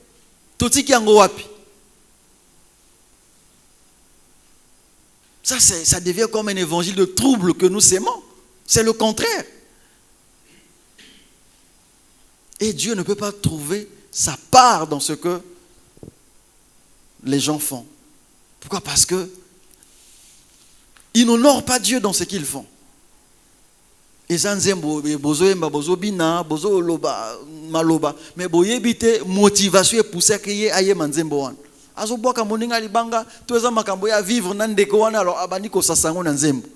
Totiki yango wapi? Ça devient comme un évangile de trouble que nous sémons. C'est le contraire. Et Dieu ne peut pas trouver sa part dans ce que les gens font. Pourquoi? Parce que ils n'honorent pas Dieu dans ce qu'ils font. Mais motivation poussée à créer aye manzembo wan. Azo boka moninga libanga toza makambo ya vivre na ndeko wana alors abani ko sasango na nzembo.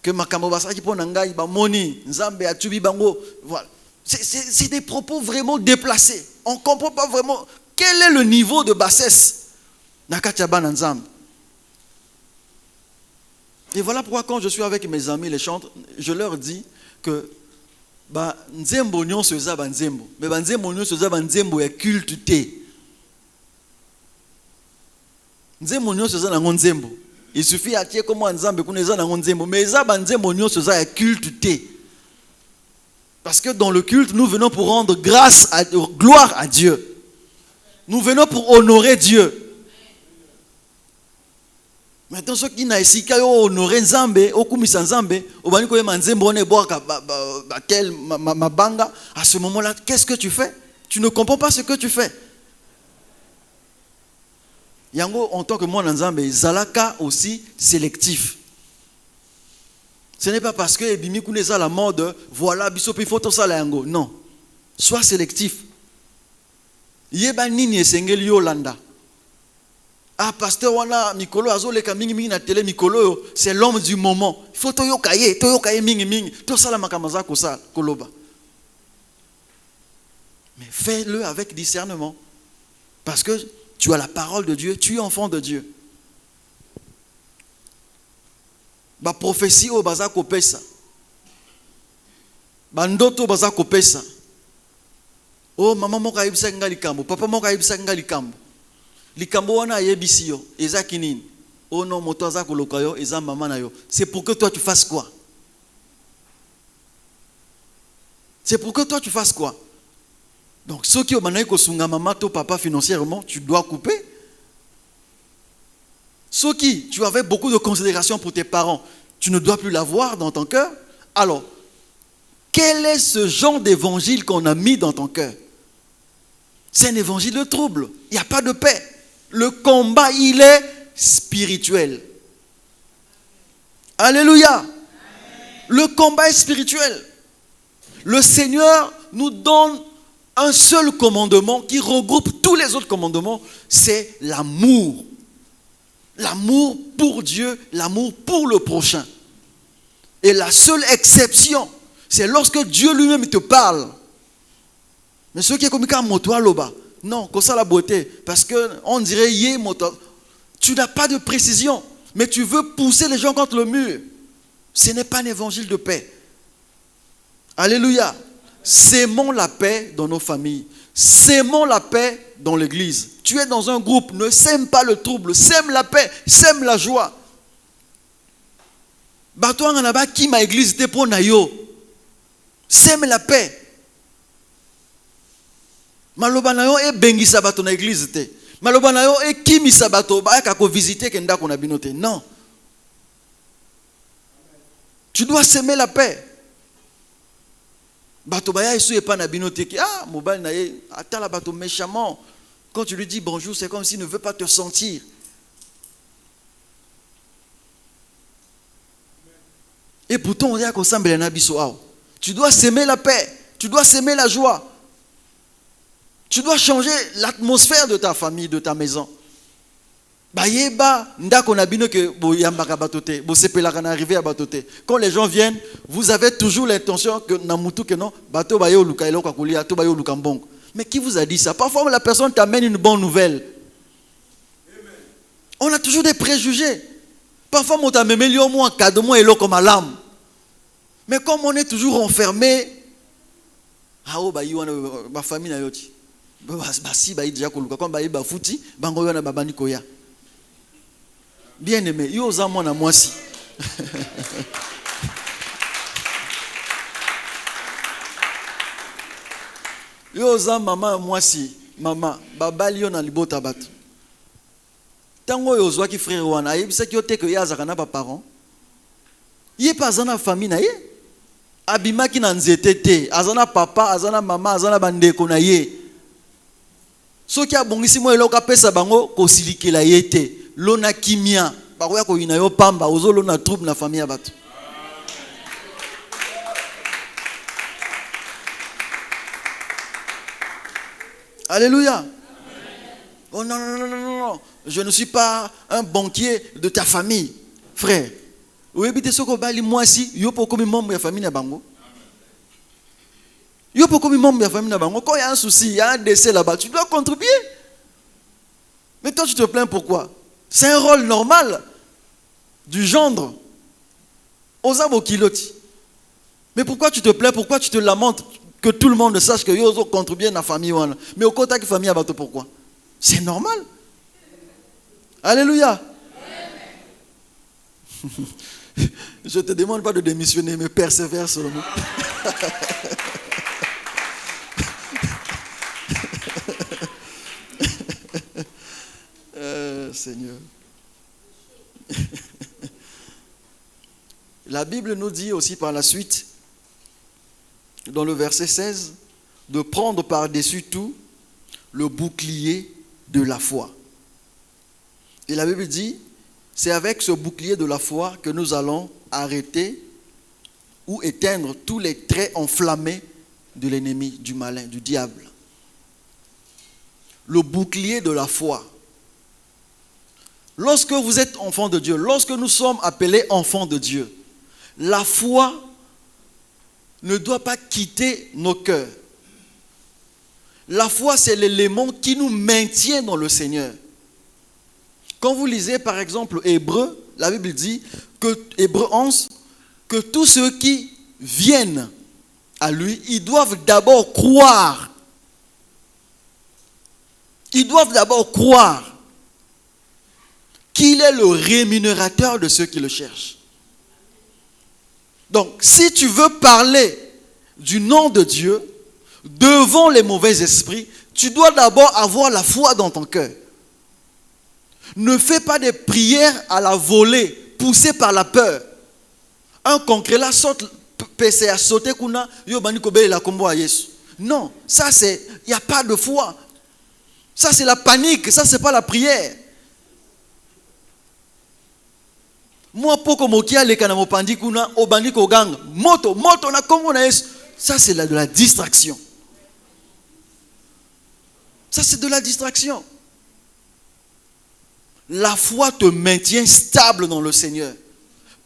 Que makambo basaki pona ngai ba moni nzambe atubi bango. Voilà. C'est des propos vraiment déplacés. On ne comprend pas vraiment quel est le niveau de bassesse. Et voilà pourquoi quand je suis avec mes amis, les chantres, je leur dis que nzembo nyonso eza ba nzembo, mais ba nzembo nyonso eza ba nzembo ya culte te. Nzembo nyonso eza na nzembo. Il suffit atie comme nzambe kuna eza na nzembo, mais eza ba nzembo nyonso eza ya culte te. Parce que dans le culte, nous venons pour rendre gloire à Dieu. Nous venons pour honorer Dieu. Maintenant, ceux qui n'ont pas honoré Nzambe, okumisa Nzambe, obani ko manzembo ne boaka bakel mabanga, à ce moment-là, qu'est-ce que tu fais? Tu ne comprends pas ce que tu fais. Yango, en tant que moi Nzambe, zalaka aussi sélectif. Ce n'est pas parce que Ebimi Kouneza la mode, voilà, bisopi photo ça la yango. Non. Sois sélectif. Yeba nini esengeli Yolanda. Ah, pasteur wana mikolo azoleka mingi mingi na télé mikolo, c'est l'homme du moment. Il faut toyokaye mingi mingi. To sala makamaza ko sa koloba. Mais fais-le avec discernement. Parce que tu as la parole de Dieu, tu es enfant de Dieu. Ba prophétie au baza kopesa. Ba ndoto baza kopesa. Oh maman moko ayebisa nga likambo, papa moko ayebisa nga likambo. Likambo wana ayebisi yo, eza kinini. Oh non, moto aza koloka yo, eza maman na yo. C'est pour que toi tu fasses quoi? C'est pour que toi tu fasses quoi? Donc ceux qui ont manaï ko sunga maman to papa financièrement, tu dois couper. Ceux qui, tu avais beaucoup de considération pour tes parents, tu ne dois plus l'avoir dans ton cœur. Alors, quel est ce genre d'évangile qu'on a mis dans ton cœur? C'est un évangile de trouble. Il n'y a pas de paix. Le combat, il est spirituel. Alléluia. Amen. Le combat est spirituel. Le Seigneur nous donne un seul commandement qui regroupe tous les autres commandements, c'est l'amour. L'amour pour Dieu, l'amour pour le prochain. Et la seule exception, c'est lorsque Dieu lui-même te parle. Mais ceux qui est comme moto loba, non, comme ça la beauté, parce que on dirait yé moto. Tu n'as pas de précision, mais tu veux pousser les gens contre le mur. Ce n'est pas un évangile de paix. Alléluia. Sémons la paix dans nos familles. Sémons la paix dans l'église. Tu es dans un groupe, ne sème pas le trouble, sème la paix, sème la joie. Bato anganaba qui ma église te pour nayo. Sème la paix. Maloba nayo e bengisa bato na église te. Maloba nayo e kimisa bato ba ka ko visiter kenda ko na binote. Non. Tu dois s'aimer la paix. Bato baya esu e pa na binote ki mobile na ye atala bato méchamment. Quand tu lui dis bonjour, c'est comme s'il ne veut pas te sentir. Et pourtant on dit qu'on semble na biso ao. Tu dois s'aimer la paix, tu dois s'aimer la joie. Tu dois changer l'atmosphère de ta famille, de ta maison. Quand les gens viennent, vous avez toujours l'intention que non, mais qui vous a dit ça? Parfois la personne t'amène une bonne nouvelle. On a toujours des préjugés. Parfois on t'amène un moins cadeau moins élo comme alarme. Mais comme on est toujours enfermé, ma famille n'a yoti. Bien aimé, yo za mwana mwasi. Yo za mama mwasi, mama babali yo na libota bato. Tango yo zwa ki frère wana, ayebisa ki yo te ke ya azaka na ba parents. Ye pa zana famille na ye. Abimaki na nzete te, azana papa, azana mama, azana bandeko na ye. Soki abongisi mo eloka pesa bango ko silikela ye te. Lona kimia, bakoya ko ina yo pamba, ozo lona trouble na famille ya bato. Alléluia. Amen. Oh non, non, non, non, non. Je ne suis pas un banquier de ta famille, frère. Ou ebite soko bali moi si, yo po komi membre ya famille na bango. Yo po komi membre ya famille na bango. Quand il y a un souci, il y a un décès là-bas, tu dois contribuer. Mais toi tu te plains pourquoi? C'est un rôle normal du gendre. Osabo kiloti. Mais pourquoi tu te plains? Pourquoi tu te lamentes? Que tout le monde sache que yo ont contribué à la famille. Mais au côté de la famille, pourquoi? C'est normal. Alléluia. Je ne te demande pas de démissionner, mais persévère seulement. Seigneur. La Bible nous dit aussi par la suite, dans le verset 16, de prendre par-dessus tout le bouclier de la foi. Et la Bible dit, c'est avec ce bouclier de la foi que nous allons arrêter ou éteindre tous les traits enflammés de l'ennemi, du malin, du diable. Le bouclier de la foi. Lorsque vous êtes enfant de Dieu, lorsque nous sommes appelés enfants de Dieu, la foi ne doit pas quitter nos cœurs. La foi, c'est l'élément qui nous maintient dans le Seigneur. Quand vous lisez par exemple Hébreux, la Bible dit, que Hébreux 11, que tous ceux qui viennent à lui, ils doivent d'abord croire. Ils doivent d'abord croire qu'il est le rémunérateur de ceux qui le cherchent. Donc, si tu veux parler du nom de Dieu devant les mauvais esprits, tu dois d'abord avoir la foi dans ton cœur. Ne fais pas des prières à la volée, poussées par la peur. Un concret là saute pese ya sauter kuna yo bandi kobelela kombo ya Yesu. Non, ça c'est, il n'y a pas de foi. Ça c'est la panique, ça c'est pas la prière. Moi poko mokia le kana mopandi kuna obandi ko gang moto na kombo na Yesu. Ça c'est de la distraction. Ça c'est de la distraction. La foi te maintient stable dans le Seigneur.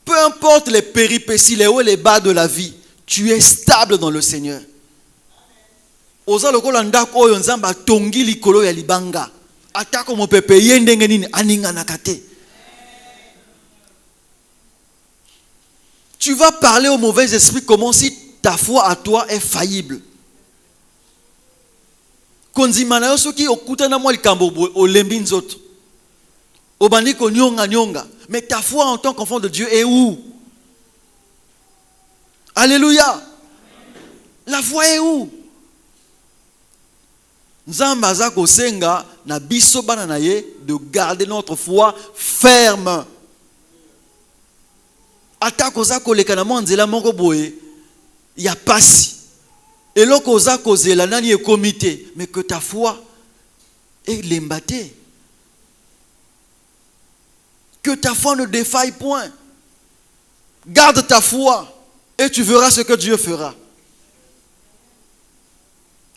Peu importe les péripéties, les hauts et les bas de la vie, tu es stable dans le Seigneur. Oza lokola ndako oyo nzamba tongi likolo ya libanga. Atako mopepe yendenge nini aninga nakate. Tu vas parler au mauvais esprit comme si ta foi à toi est faillible. Konzima na yo soki okutana mwa likambo olembi nzoto. Obandi ko nyonga. Mais ta foi en tant qu'enfant de Dieu est où? Alléluia. La foi est où? Nzamba za kosenga na biso bana na ye de garder notre foi ferme. Atako za koleka na monzela moko boye ya pasi. Eloko za kozela nani e comité, mais que ta foi est l'embaté. Que ta foi ne défaille point. Garde ta foi et tu verras ce que Dieu fera.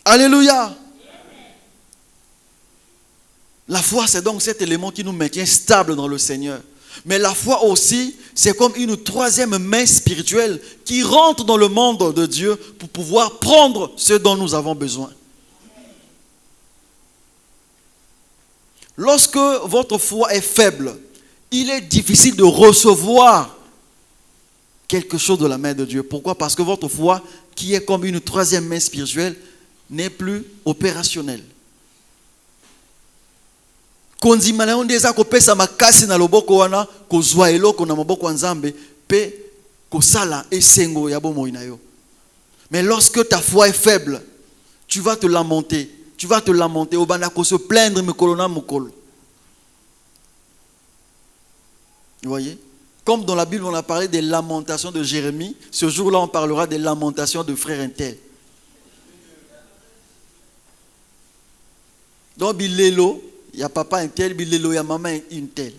Alléluia. La foi, c'est donc cet élément qui nous maintient stables dans le Seigneur. Mais la foi aussi, c'est comme une troisième main spirituelle qui rentre dans le monde de Dieu pour pouvoir prendre ce dont nous avons besoin. Lorsque votre foi est faible, il est difficile de recevoir quelque chose de la main de Dieu. Pourquoi? Parce que votre foi, qui est comme une troisième main spirituelle, n'est plus opérationnelle. Mais lorsque ta foi est faible, tu vas te lamenter. Tu vas te lamenter. Se plaindre. Vous voyez? Comme dans la Bible, on a parlé des lamentations de Jérémie. Ce jour-là, on parlera des lamentations de frère Intel. Donc, Bilelo. Il y a papa un tel, il y a maman une telle.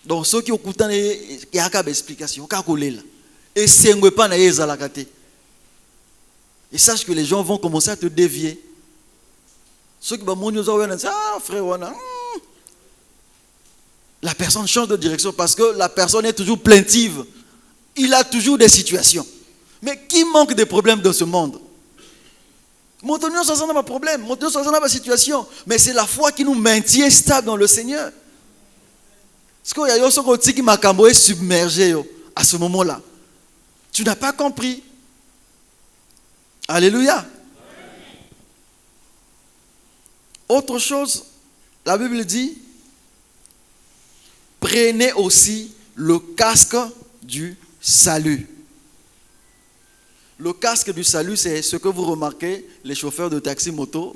Donc, ceux qui ont écouté, il y a une explication. Et c'est un peu pas et sache que les gens vont commencer à te dévier. Ceux qui vont dire, ah frère, la personne change de direction parce que la personne est toujours plaintive. Il a toujours des situations. Mais qui manque de problèmes dans ce monde? Montonio sans pas problème, montonio sans pas situation, mais c'est la foi qui nous maintient stable dans le Seigneur. Parce qu'il y a des gens qui sont submergés à ce moment-là. Tu n'as pas compris. Alléluia. Autre chose, la Bible dit, prenez aussi le casque du salut. Le casque du salut, c'est ce que vous remarquez, les chauffeurs de taxi moto,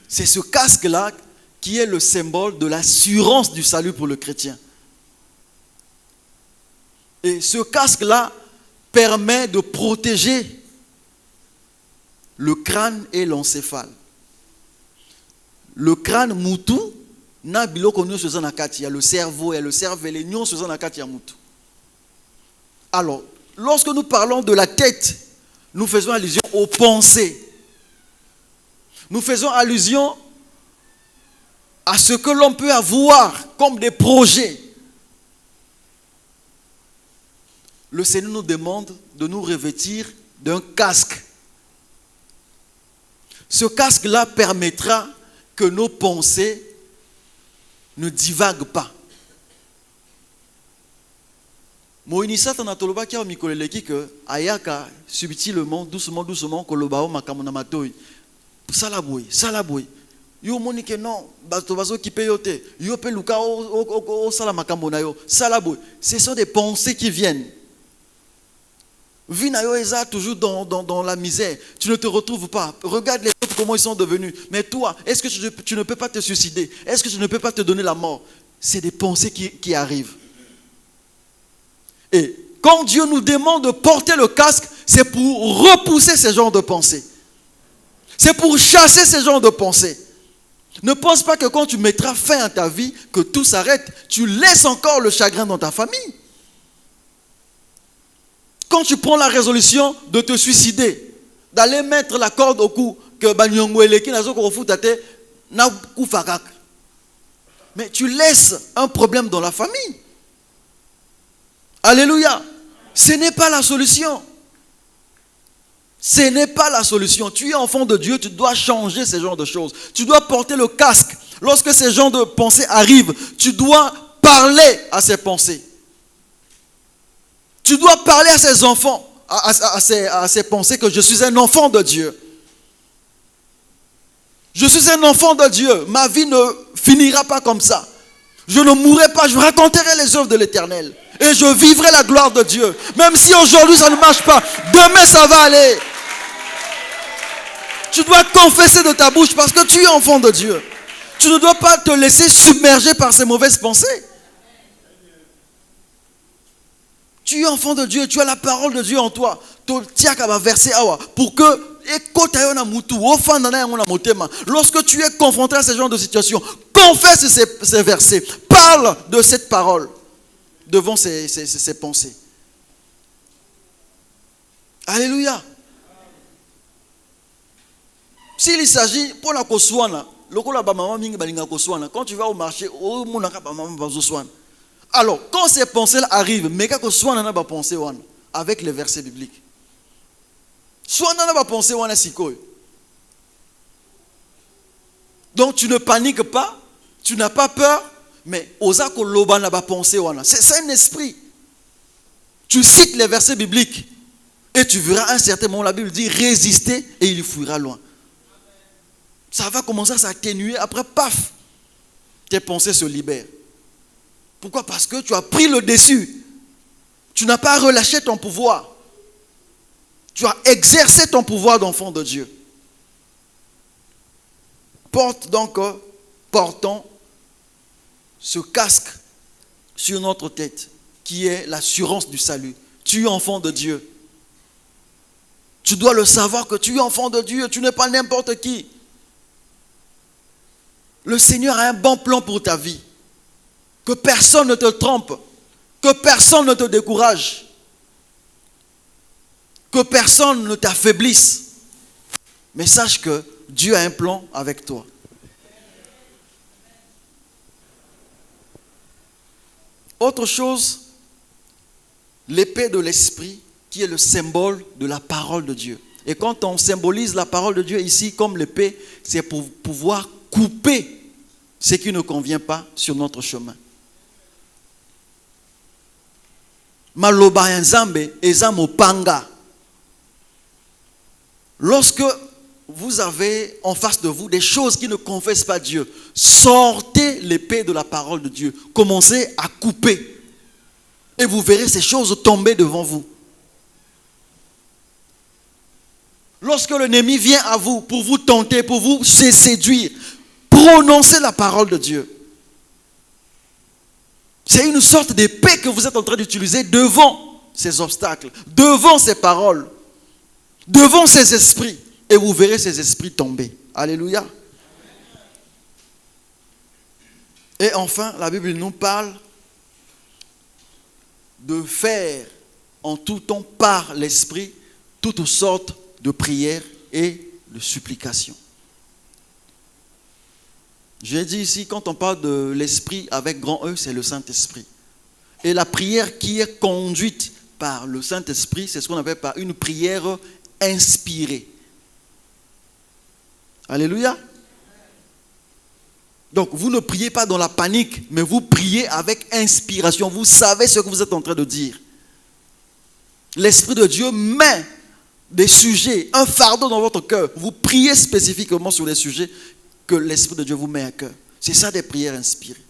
c'est ce casque-là qui est le symbole de l'assurance du salut pour le chrétien. Et ce casque-là permet de protéger le crâne et l'encéphale. Le crâne moutou, il y a le cerveau et le cerveau, alors, lorsque nous parlons de la tête, nous faisons allusion aux pensées. Nous faisons allusion à ce que l'on peut avoir comme des projets. Le Seigneur nous demande de nous revêtir d'un casque. Ce casque-là permettra que nos pensées ne divague pas. Moïnisata na toloba kia mikoleleki que ayaka subtilement doucement kolobao makamona matoi. Salaboy. Yo monike non, bato bazo kipe yote. Yo pe luka o sala makamona yo. Salaboy. Ce sont des pensées qui viennent. Vie na yo eza toujours dans la misère. Tu ne te retrouves pas. Regarde les autres, comment ils sont devenus. Mais toi, est-ce que tu ne peux pas te suicider? Est-ce que tu ne peux pas te donner la mort? C'est des pensées qui arrivent. Et quand Dieu nous demande de porter le casque, c'est pour repousser ces genres de pensées. C'est pour chasser ces genres de pensées. Ne pense pas que quand tu mettras fin à ta vie, que tout s'arrête. Tu laisses encore le chagrin dans ta famille. Quand tu prends la résolution de te suicider, d'aller mettre la corde au cou, que mais tu laisses un problème dans la famille. Alléluia. Ce n'est pas la solution. Ce n'est pas la solution. Tu es enfant de Dieu, tu dois changer ce genre de choses. Tu dois porter le casque. Lorsque ces genres de pensées arrivent, tu dois parler à ces pensées. Tu dois parler à ces enfants, à ces pensées que je suis un enfant de Dieu. Je suis un enfant de Dieu. Ma vie ne finira pas comme ça. Je ne mourrai pas, je raconterai les œuvres de l'Éternel. Et je vivrai la gloire de Dieu. Même si aujourd'hui ça ne marche pas, demain ça va aller. Tu dois confesser de ta bouche parce que tu es enfant de Dieu. Tu ne dois pas te laisser submerger par ces mauvaises pensées. Tu es enfant de Dieu, tu as la parole de Dieu en toi. Pour que lorsque tu es confronté à ce genre de situation, confesse ces versets. Parle de cette parole devant ces pensées. Alléluia. S'il s'agit pour la koswana, quand tu vas au marché, alors, quand ces pensées-là arrivent, mais quand soit on a pensé avec les versets bibliques, soit on a pensé donc tu ne paniques pas, tu n'as pas peur, mais osako loba n'a pas pensé c'est un esprit. Tu cites les versets bibliques et tu verras à un certain moment la Bible dit résister et il fuira loin. Ça va commencer à s'atténuer, après paf, tes pensées se libèrent. Pourquoi? Parce que tu as pris le dessus. Tu n'as pas relâché ton pouvoir. Tu as exercé ton pouvoir d'enfant de Dieu. Portons ce casque sur notre tête, qui est l'assurance du salut. Tu es enfant de Dieu. Tu dois le savoir que tu es enfant de Dieu. Tu n'es pas n'importe qui. Le Seigneur a un bon plan pour ta vie. Que personne ne te trompe. Que personne ne te décourage. Que personne ne t'affaiblisse. Mais sache que Dieu a un plan avec toi. Autre chose, l'épée de l'esprit qui est le symbole de la parole de Dieu. Et quand on symbolise la parole de Dieu ici comme l'épée, c'est pour pouvoir couper ce qui ne convient pas sur notre chemin. Maloba ya Nzambe eza mopanga. Lorsque vous avez en face de vous des choses qui ne confessent pas Dieu, sortez l'épée de la parole de Dieu. Commencez à couper. Et vous verrez ces choses tomber devant vous. Lorsque l'ennemi vient à vous pour vous tenter, pour vous séduire, prononcez la parole de Dieu. C'est une sorte d'épée que vous êtes en train d'utiliser devant ces obstacles, devant ces paroles, devant ces esprits. Et vous verrez ces esprits tomber. Alléluia. Et enfin, la Bible nous parle de faire en tout temps par l'esprit toutes sortes de prières et de supplications. J'ai dit ici, quand on parle de l'esprit avec grand E, c'est le Saint-Esprit. Et la prière qui est conduite par le Saint-Esprit, c'est ce qu'on appelle par une prière inspirée. Alléluia. Donc, vous ne priez pas dans la panique, mais vous priez avec inspiration. Vous savez ce que vous êtes en train de dire. L'Esprit de Dieu met des sujets, un fardeau dans votre cœur. Vous priez spécifiquement sur les sujets que l'Esprit de Dieu vous met à cœur. C'est ça des prières inspirées.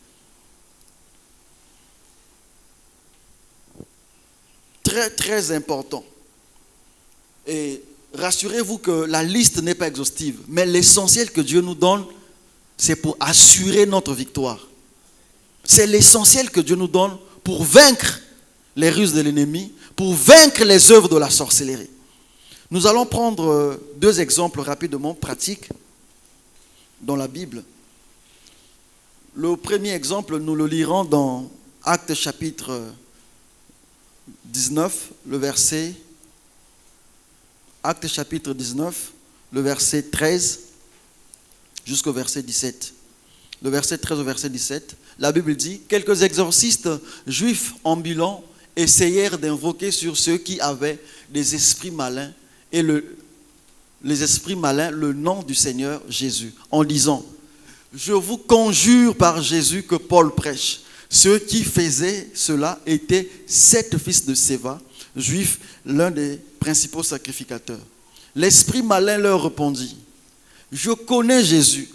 Très, très important. Et rassurez-vous que la liste n'est pas exhaustive. Mais l'essentiel que Dieu nous donne, c'est pour assurer notre victoire. C'est l'essentiel que Dieu nous donne pour vaincre les ruses de l'ennemi, pour vaincre les œuvres de la sorcellerie. Nous allons prendre 2 exemples rapidement pratiques dans la Bible. Le premier exemple, nous le lirons dans Actes chapitre 19, le verset. Actes chapitre 19, le verset 13 jusqu'au verset 17. Le verset 13 au verset 17, la Bible dit « Quelques exorcistes juifs ambulants essayèrent d'invoquer sur ceux qui avaient des esprits malins et les esprits malins le nom du Seigneur Jésus, en disant « Je vous conjure par Jésus que Paul prêche. » Ceux qui faisaient cela étaient 7 fils de Séva, juifs, l'un des principaux sacrificateurs. L'esprit malin leur répondit « Je connais Jésus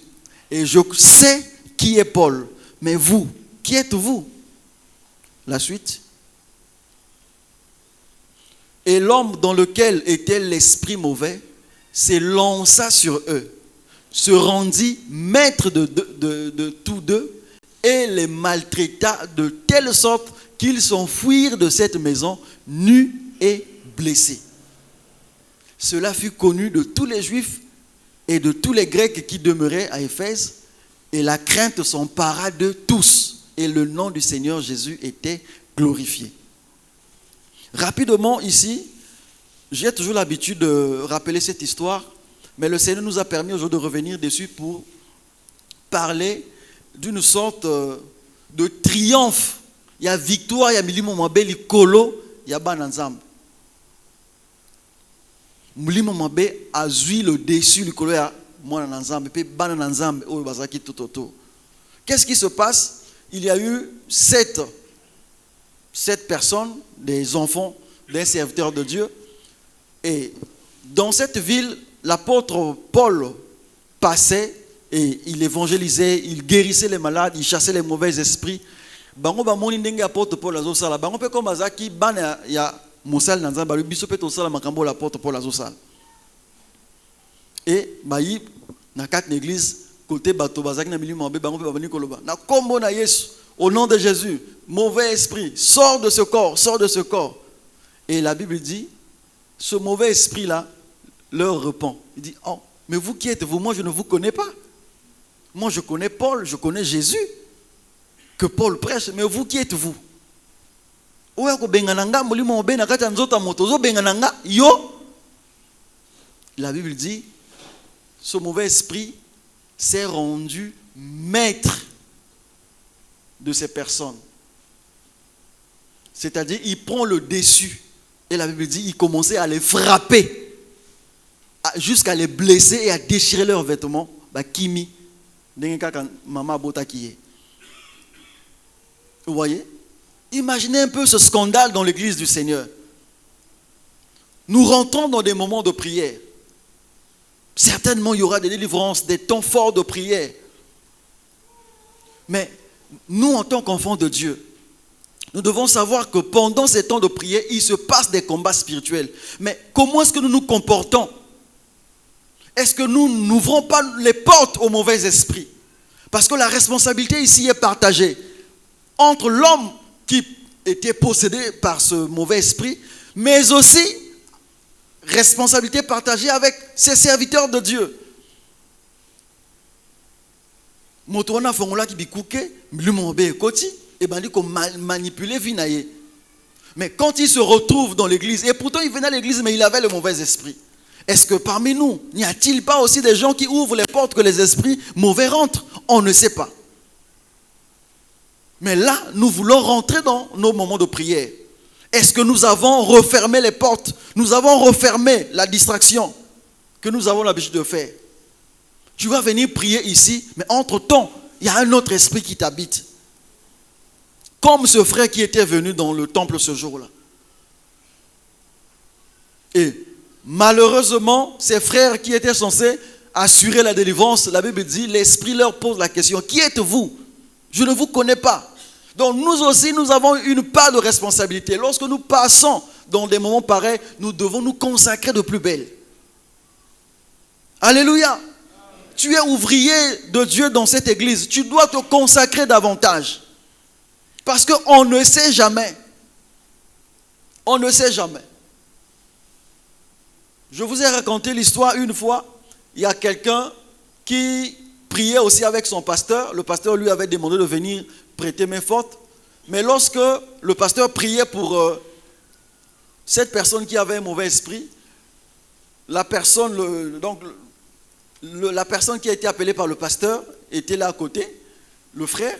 et je sais qui est Paul, mais vous, qui êtes-vous » La suite. Et l'homme dans lequel était l'esprit mauvais s'élança sur eux, se rendit maître de tous deux et les maltraita de telle sorte qu'ils s'enfuirent de cette maison nus et blessés. Cela fut connu de tous les Juifs et de tous les Grecs qui demeuraient à Éphèse, et la crainte s'empara de tous, et le nom du Seigneur Jésus était glorifié. Rapidement ici, j'ai toujours l'habitude de rappeler cette histoire, mais le Seigneur nous a permis aujourd'hui de revenir dessus pour parler d'une sorte de triomphe. Il y a victoire, il y a milimo mabeli kolo, il y a bananzam. Milimo mabe azui le dessus le kolo ya mwananzam et puis bananzam o bazaki tout. Qu'est-ce qui se passe? Il y a eu 7 personnes, des enfants d'un serviteur de Dieu, et dans cette ville, l'apôtre Paul passait et il évangélisait, il guérissait les malades, il chassait les mauvais esprits. Bango ba moni ndenge apôtre Paul azosala. Bango pe comme azaki bana ya mosal nanza ba biso pe tosala makambo l'apôtre Paul azosala. Et bayi na quatre église côté bato bazaki na milimo mabe bango pe babani koloba. Na kombo na Yesu, au nom de Jésus, mauvais esprit, sors de ce corps, sors de ce corps. Et la Bible dit, ce mauvais esprit là leur répond. Il dit, oh, mais vous qui êtes-vous? Moi je ne vous connais pas. Moi, je connais Paul, je connais Jésus, que Paul prêche, mais vous, qui êtes-vous? La Bible dit, ce mauvais esprit s'est rendu maître de ces personnes. C'est-à-dire, il prend le dessus. Et la Bible dit, il commençait à les frapper, jusqu'à les blesser et à déchirer leurs vêtements. Kimi. Vous voyez? Imaginez un peu ce scandale dans l'église du Seigneur. Nous rentrons dans des moments de prière. Certainement, il y aura des délivrances, des temps forts de prière. Mais nous, en tant qu'enfants de Dieu, nous devons savoir que pendant ces temps de prière, il se passe des combats spirituels. Mais comment est-ce que nous nous comportons? Est-ce que nous n'ouvrons pas les portes aux mauvais esprits? Parce que la responsabilité ici est partagée entre l'homme qui était possédé par ce mauvais esprit, mais aussi responsabilité partagée avec ses serviteurs de Dieu. Motorona fongola qui bikouke, lumombe koti, et bandi ko manipuler vinaye. Mais quand il se retrouve dans l'église, et pourtant il venait à l'église, mais il avait le mauvais esprit. Est-ce que parmi nous, n'y a-t-il pas aussi des gens qui ouvrent les portes que les esprits mauvais rentrent? On ne sait pas. Mais là, nous voulons rentrer dans nos moments de prière. Est-ce que nous avons refermé les portes? Nous avons refermé la distraction que nous avons l'habitude de faire. Tu vas venir prier ici, mais entre-temps, il y a un autre esprit qui t'habite. Comme ce frère qui était venu dans le temple ce jour-là. Et malheureusement, ces frères qui étaient censés assurer la délivrance, la Bible dit, l'esprit leur pose la question, qui êtes-vous? Je ne vous connais pas. Donc nous aussi, nous avons une part de responsabilité. Lorsque nous passons dans des moments pareils, nous devons nous consacrer de plus belle. Alléluia. Tu es ouvrier de Dieu dans cette église. Tu dois te consacrer davantage. Parce qu'on ne sait jamais. On ne sait jamais. Je vous ai raconté l'histoire une fois. Il y a quelqu'un qui priait aussi avec son pasteur. Le pasteur lui avait demandé de venir prêter main forte. Mais lorsque le pasteur priait pour cette personne qui avait un mauvais esprit, la personne qui a été appelée par le pasteur était là à côté, le frère.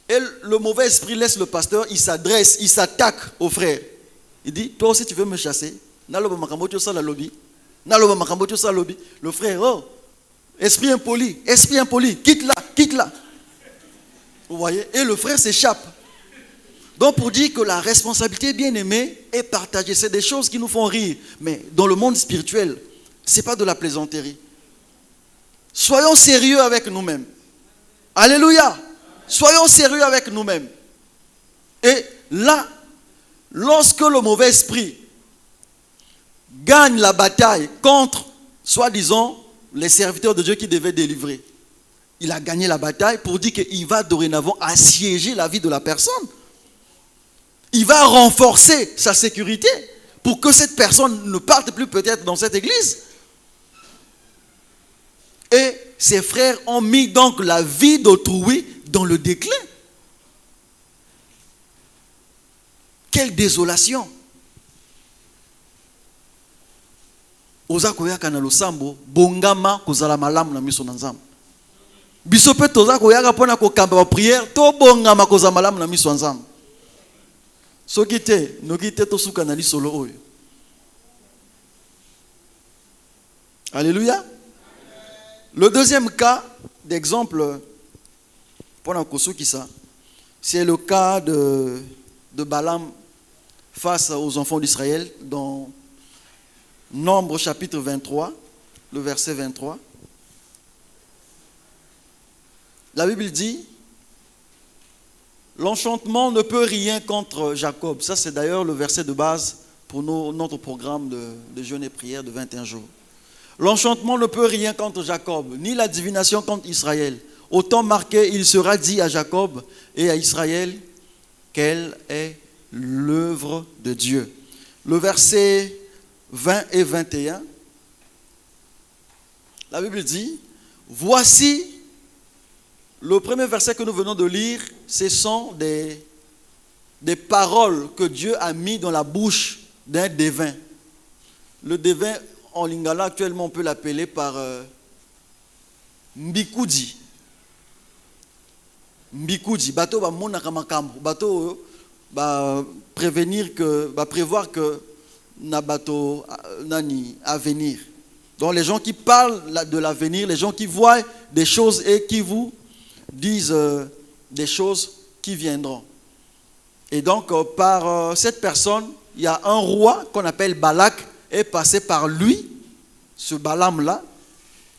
Et le mauvais esprit laisse le pasteur, il s'adresse, il s'attaque au frère. Il dit, toi aussi tu veux me chasser? Le frère, oh, esprit impoli, quitte là. Vous voyez? Et le frère s'échappe. Donc pour dire que la responsabilité, bien aimée, est partagée. C'est des choses qui nous font rire. Mais dans le monde spirituel, ce n'est pas de la plaisanterie. Soyons sérieux avec nous-mêmes. Alléluia. Soyons sérieux avec nous-mêmes. Et là, lorsque le mauvais esprit gagne la bataille contre, soi-disant, les serviteurs de Dieu qui devaient délivrer, il a gagné la bataille pour dire qu'il va dorénavant assiéger la vie de la personne. Il va renforcer sa sécurité pour que cette personne ne parte plus peut-être dans cette église. Et ses frères ont mis donc la vie d'autrui dans le déclin. Quelle désolation. Oza koyaka na losambo bongama kozala malamu na miso na Nzambe. Biso pe toza koyaka pona kokamba ba prière to bongama kozala malamu na miso na Nzambe. Soki te noki te to suka na lisolo oyo. Alléluia. Le deuxième cas d'exemple pona kosuki ça, c'est le cas de Balaam face aux enfants d'Israël dans Nombre chapitre 23, le verset 23. La Bible dit, l'enchantement ne peut rien contre Jacob. Ça c'est d'ailleurs le verset de base pour notre programme de jeûne et prière de 21 jours. L'enchantement ne peut rien contre Jacob, ni la divination contre Israël. Au temps marqué, il sera dit à Jacob et à Israël quelle est l'œuvre de Dieu. Le verset 20 et 21, la Bible dit, voici, le premier verset que nous venons de lire, ce sont des paroles que Dieu a mis dans la bouche d'un devin. Le devin, en lingala, actuellement, on peut l'appeler par Mbikoudi. Mbikoudi, bateau va monaka makambo, bateau va prévoir que Nabato nani à venir. Donc les gens qui parlent de l'avenir, les gens qui voient des choses et qui vous disent des choses qui viendront. Et donc par cette personne, il y a un roi qu'on appelle Balak est passé par lui, ce Balaam là,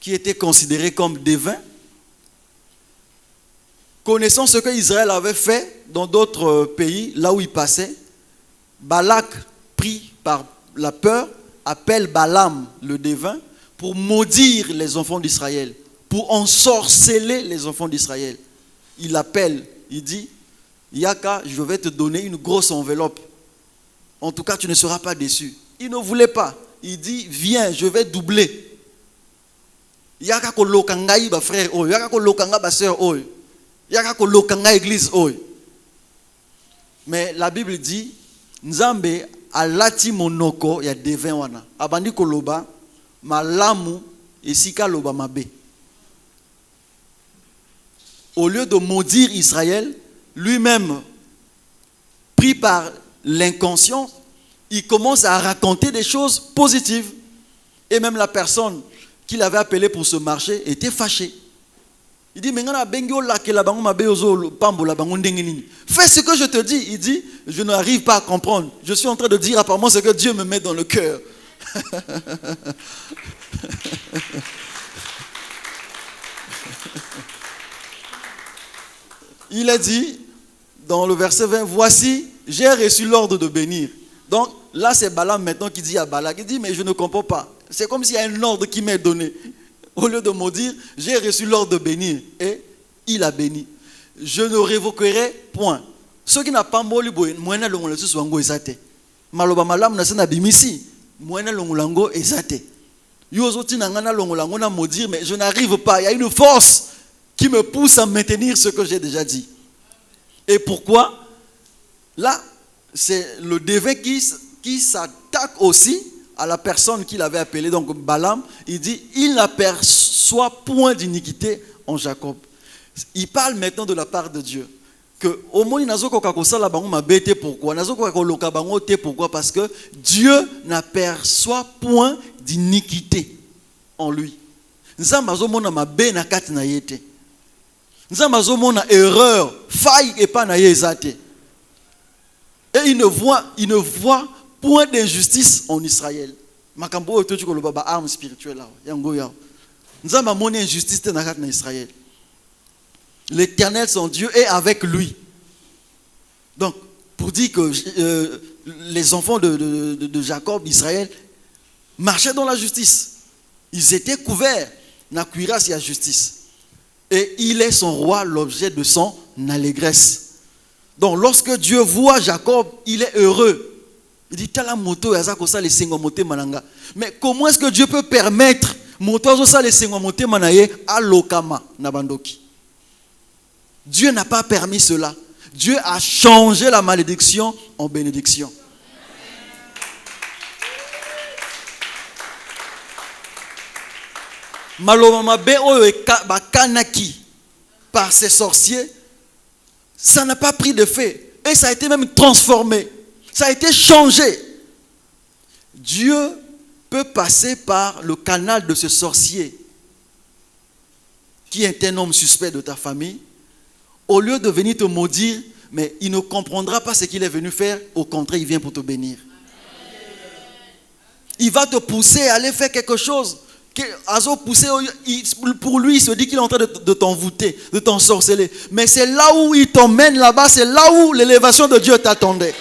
qui était considéré comme divin. Connaissant ce que Israël avait fait dans d'autres pays, là où il passait, Balak pris par la peur, appelle Balaam le devin pour maudire les enfants d'Israël, pour ensorceler les enfants d'Israël. Il appelle, il dit, Yaka, je vais te donner une grosse enveloppe. En tout cas, tu ne seras pas déçu. Il ne voulait pas. Il dit, viens, je vais doubler. Yaka ko lokanga ba frère oyo, yaka ko lokanga ba sœur oyo, yaka ko lokanga église oyo. Mais la Bible dit, Nzambe alati monoko ya devin wana. Abandi koloba malamu esika loba mabe. Au lieu de maudire Israël, lui-même pris par l'inconscience, il commence à raconter des choses positives. Et même la personne qui l'avait appelé pour ce marché était fâchée. Il dit, fais ce que je te dis. Il dit, je n'arrive pas à comprendre. Je suis en train de dire apparemment ce que Dieu me met dans le cœur. Il a dit, dans le verset 20, voici, j'ai reçu l'ordre de bénir. Donc, là c'est Balaam maintenant qui dit à Balak, il dit mais je ne comprends pas. C'est comme s'il y a un ordre qui m'est donné. Au lieu de maudire, j'ai reçu l'ordre de bénir. Et il a béni. Je ne révoquerai point. Ceux qui n'ont pas moli, moi na longo lesu swango ezate. Maloba malam na sana bimisi, moi na longo lango ezate. Yozo tinanga na longo lango na maudire, mais je n'arrive pas. Il y a une force qui me pousse à maintenir ce que j'ai déjà dit. Et pourquoi? Là, c'est le devin qui s'attaque aussi à la personne qu'il avait appelée. Donc Balaam, il dit, il n'aperçoit point d'iniquité en Jacob. Il parle maintenant de la part de Dieu. Que au moins pourquoi? Parce que Dieu n'aperçoit point d'iniquité en lui. Erreur, faille et pas et il ne voit point d'injustice en Israël. Makambo to chiko loba arme spirituelle là. Yango ya. Nzamba moni injustice te na Israël. L'Éternel son Dieu est avec lui. Donc pour dire que les enfants de Jacob, d'Israël marchaient dans la justice. Ils étaient couverts na cuirasse et la justice. Et il est son roi, l'objet de son allégresse. Donc lorsque Dieu voit Jacob, il est heureux. Il dit tala moto yazako ça les sengo moté mananga. Mais comment est-ce que Dieu peut permettre moto ça les sengo moté manaye à lokama nabandoki? Dieu n'a pas permis cela. Dieu a changé la malédiction en bénédiction. Maloma mabe oyo bakanaki par ces sorciers, ça n'a pas pris de fait et ça a été même transformé. Ça a été changé. Dieu peut passer par le canal de ce sorcier qui est un homme suspect de ta famille. Au lieu de venir te maudire, mais il ne comprendra pas ce qu'il est venu faire. Au contraire, il vient pour te bénir. Il va te pousser à aller faire quelque chose. Pour lui, il se dit qu'il est en train de t'envoûter, de t'ensorceler. Mais c'est là où il t'emmène là-bas, c'est là où l'élévation de Dieu t'attendait.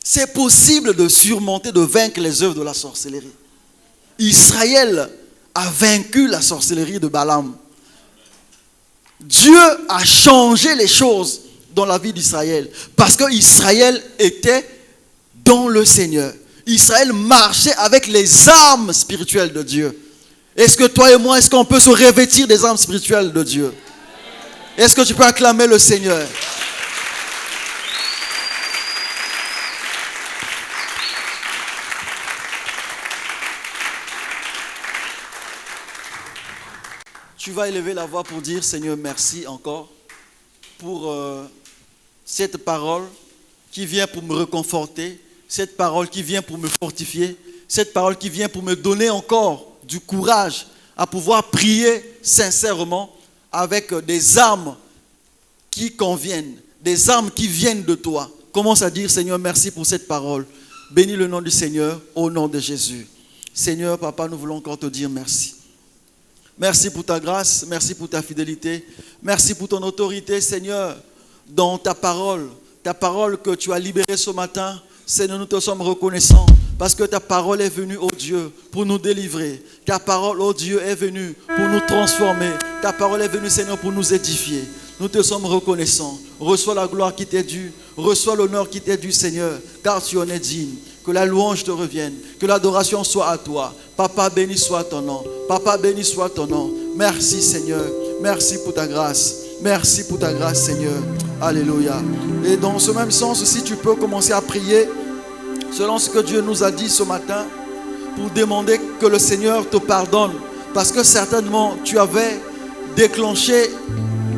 C'est possible de surmonter, de vaincre les œuvres de la sorcellerie. Israël a vaincu la sorcellerie de Balaam. Dieu a changé les choses dans la vie d'Israël. Parce que Israël était dans le Seigneur. Israël marchait avec les armes spirituelles de Dieu. Est-ce que toi et moi, est-ce qu'on peut se revêtir des armes spirituelles de Dieu? Est-ce que tu peux acclamer le Seigneur? Tu vas élever la voix pour dire, Seigneur, merci encore pour cette parole qui vient pour me réconforter, cette parole qui vient pour me fortifier, cette parole qui vient pour me donner encore du courage à pouvoir prier sincèrement avec des armes qui conviennent, des armes qui viennent de toi. Commence à dire, Seigneur, merci pour cette parole. Bénis le nom du Seigneur au nom de Jésus. Seigneur, Papa, nous voulons encore te dire merci. Merci pour ta grâce, merci pour ta fidélité, merci pour ton autorité, Seigneur, dans ta parole que tu as libérée ce matin. Seigneur, nous te sommes reconnaissants parce que ta parole est venue, oh Dieu, pour nous délivrer. Ta parole, oh Dieu, est venue pour nous transformer. Ta parole est venue, Seigneur, pour nous édifier. Nous te sommes reconnaissants. Reçois la gloire qui t'est due, reçois l'honneur qui t'est dû, Seigneur, car tu en es digne. Que la louange te revienne, que l'adoration soit à toi. Papa, béni soit ton nom. Papa, béni soit ton nom. Merci, Seigneur. Merci pour ta grâce. Merci pour ta grâce, Seigneur. Alléluia. Et dans ce même sens, si tu peux commencer à prier selon ce que Dieu nous a dit ce matin, pour demander que le Seigneur te pardonne. Parce que certainement, tu avais déclenché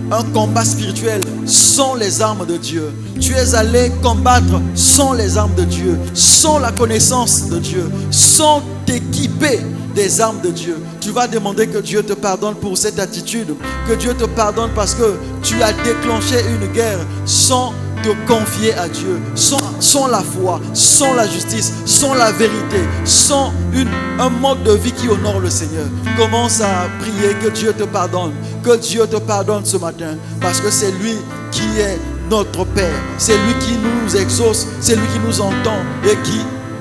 un combat spirituel sans les armes de Dieu. Tu es allé combattre sans les armes de Dieu, sans la connaissance de Dieu, sans t'équiper des armes de Dieu. Tu vas demander que Dieu te pardonne pour cette attitude, que Dieu te pardonne parce que tu as déclenché une guerre sans te te confier à Dieu, sans la foi, sans la justice, sans la vérité, sans un mode de vie qui honore le Seigneur. Commence à prier que Dieu te pardonne, que Dieu te pardonne ce matin, parce que c'est lui qui est notre Père, c'est lui qui nous exauce, c'est lui qui nous entend et qui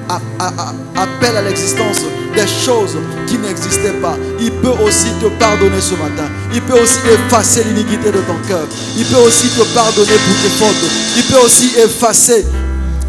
appelle à l'existence des choses qui n'existaient pas. Il peut aussi te pardonner ce matin. Il peut aussi effacer l'iniquité de ton cœur. Il peut aussi te pardonner pour tes fautes. Il peut aussi effacer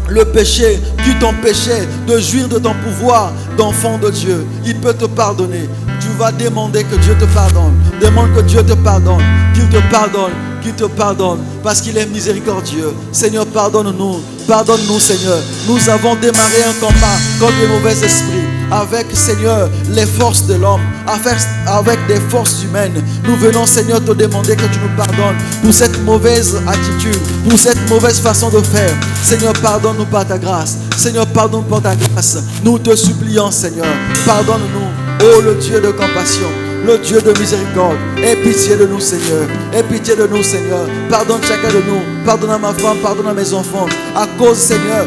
le péché qui t'empêchait de jouir de ton pouvoir d'enfant de Dieu. Il peut te pardonner. Tu vas demander que Dieu te pardonne. Demande que Dieu te pardonne. Qu'il te pardonne. Qu'il te pardonne. Parce qu'il est miséricordieux. Seigneur, pardonne-nous. Pardonne-nous, Seigneur. Nous avons démarré un combat contre les mauvais esprits. Avec, Seigneur, les forces de l'homme. Avec des forces humaines. Nous venons, Seigneur, te demander que tu nous pardonnes pour cette mauvaise attitude, pour cette mauvaise façon de faire. Seigneur, pardonne-nous par ta grâce. Seigneur, pardonne-nous par ta grâce. Nous te supplions, Seigneur. Pardonne-nous, ô le Dieu de compassion, le Dieu de miséricorde. Aie pitié de nous, Seigneur. Aie pitié de nous, Seigneur. Pardonne chacun de nous. Pardonne à ma femme, pardonne à mes enfants. À cause, Seigneur,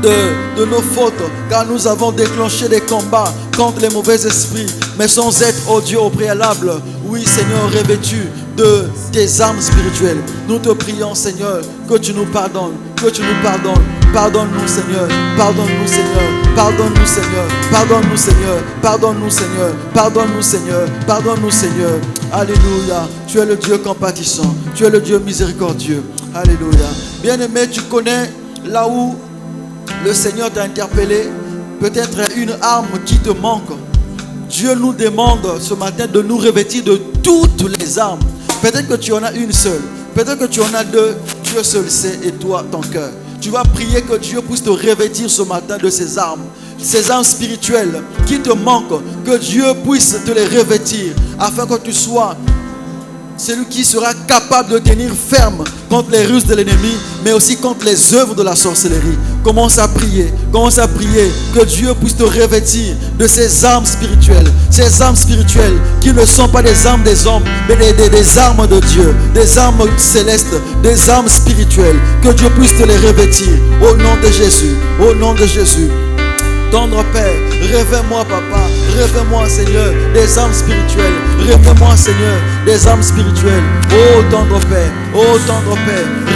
de nos fautes, car nous avons déclenché des combats contre les mauvais esprits, mais sans être, oh Dieu, au préalable, oui, Seigneur, revêtu de tes armes spirituelles. Nous te prions, Seigneur, que tu nous pardonnes, que tu nous pardonnes. Pardonne-nous, Seigneur. Pardonne-nous, Seigneur. Pardonne-nous, Seigneur. Pardonne-nous, Seigneur. Pardonne-nous, Seigneur. Pardonne-nous, Seigneur. Pardonne-nous, Seigneur. Alléluia. Tu es le Dieu compatissant. Tu es le Dieu miséricordieux. Alléluia. Bien-aimé, tu connais là où le Seigneur t'a interpellé. Peut-être une arme qui te manque. Dieu nous demande ce matin de nous revêtir de toutes les armes. Peut-être que tu en as une seule. Peut-être que tu en as deux. Dieu seul sait, et toi, ton cœur. Tu vas prier que Dieu puisse te revêtir ce matin de ces armes spirituelles qui te manquent, que Dieu puisse te les revêtir afin que tu sois celui qui sera capable de tenir ferme contre les ruses de l'ennemi, mais aussi contre les œuvres de la sorcellerie. Commence à prier que Dieu puisse te revêtir de ces armes spirituelles qui ne sont pas des armes des hommes, mais des armes de Dieu, des armes célestes, des armes spirituelles, que Dieu puisse te les revêtir au nom de Jésus, au nom de Jésus. Tendre Père, révèle-moi, Papa, révèle-moi, Seigneur, des armes spirituelles. Révèle-moi, Seigneur, des armes spirituelles. Oh, tendre Père,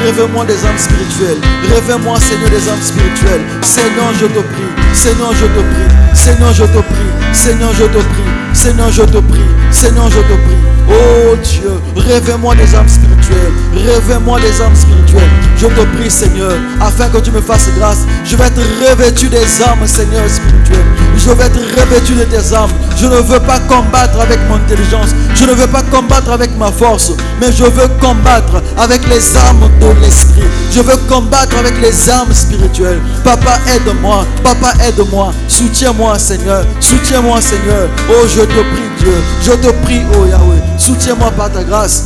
révèle-moi des armes spirituelles. Révèle-moi, Seigneur, des armes spirituelles. Seigneur, je te prie. Seigneur, je te prie. Seigneur, je te prie. Seigneur, je te prie. Seigneur, je te prie. Seigneur, je te prie. Oh Dieu, révèle-moi des armes spirituelles. Révèle-moi des armes spirituelles. Je te prie, Seigneur, afin que tu me fasses grâce. Je vais être revêtu des armes, Seigneur, spirituelles. Je vais être revêtu de tes armes. Je ne veux pas combattre avec mon intelligence. Je ne veux pas combattre avec ma force. Mais je veux combattre avec les armes de l'esprit. Je veux combattre avec les armes spirituelles. Papa, aide-moi. Papa, aide-moi. Soutiens-moi, Seigneur. Soutiens-moi, Seigneur. Oh, je te prie, Dieu. Je te prie, oh Yahweh. Soutiens-moi par ta grâce.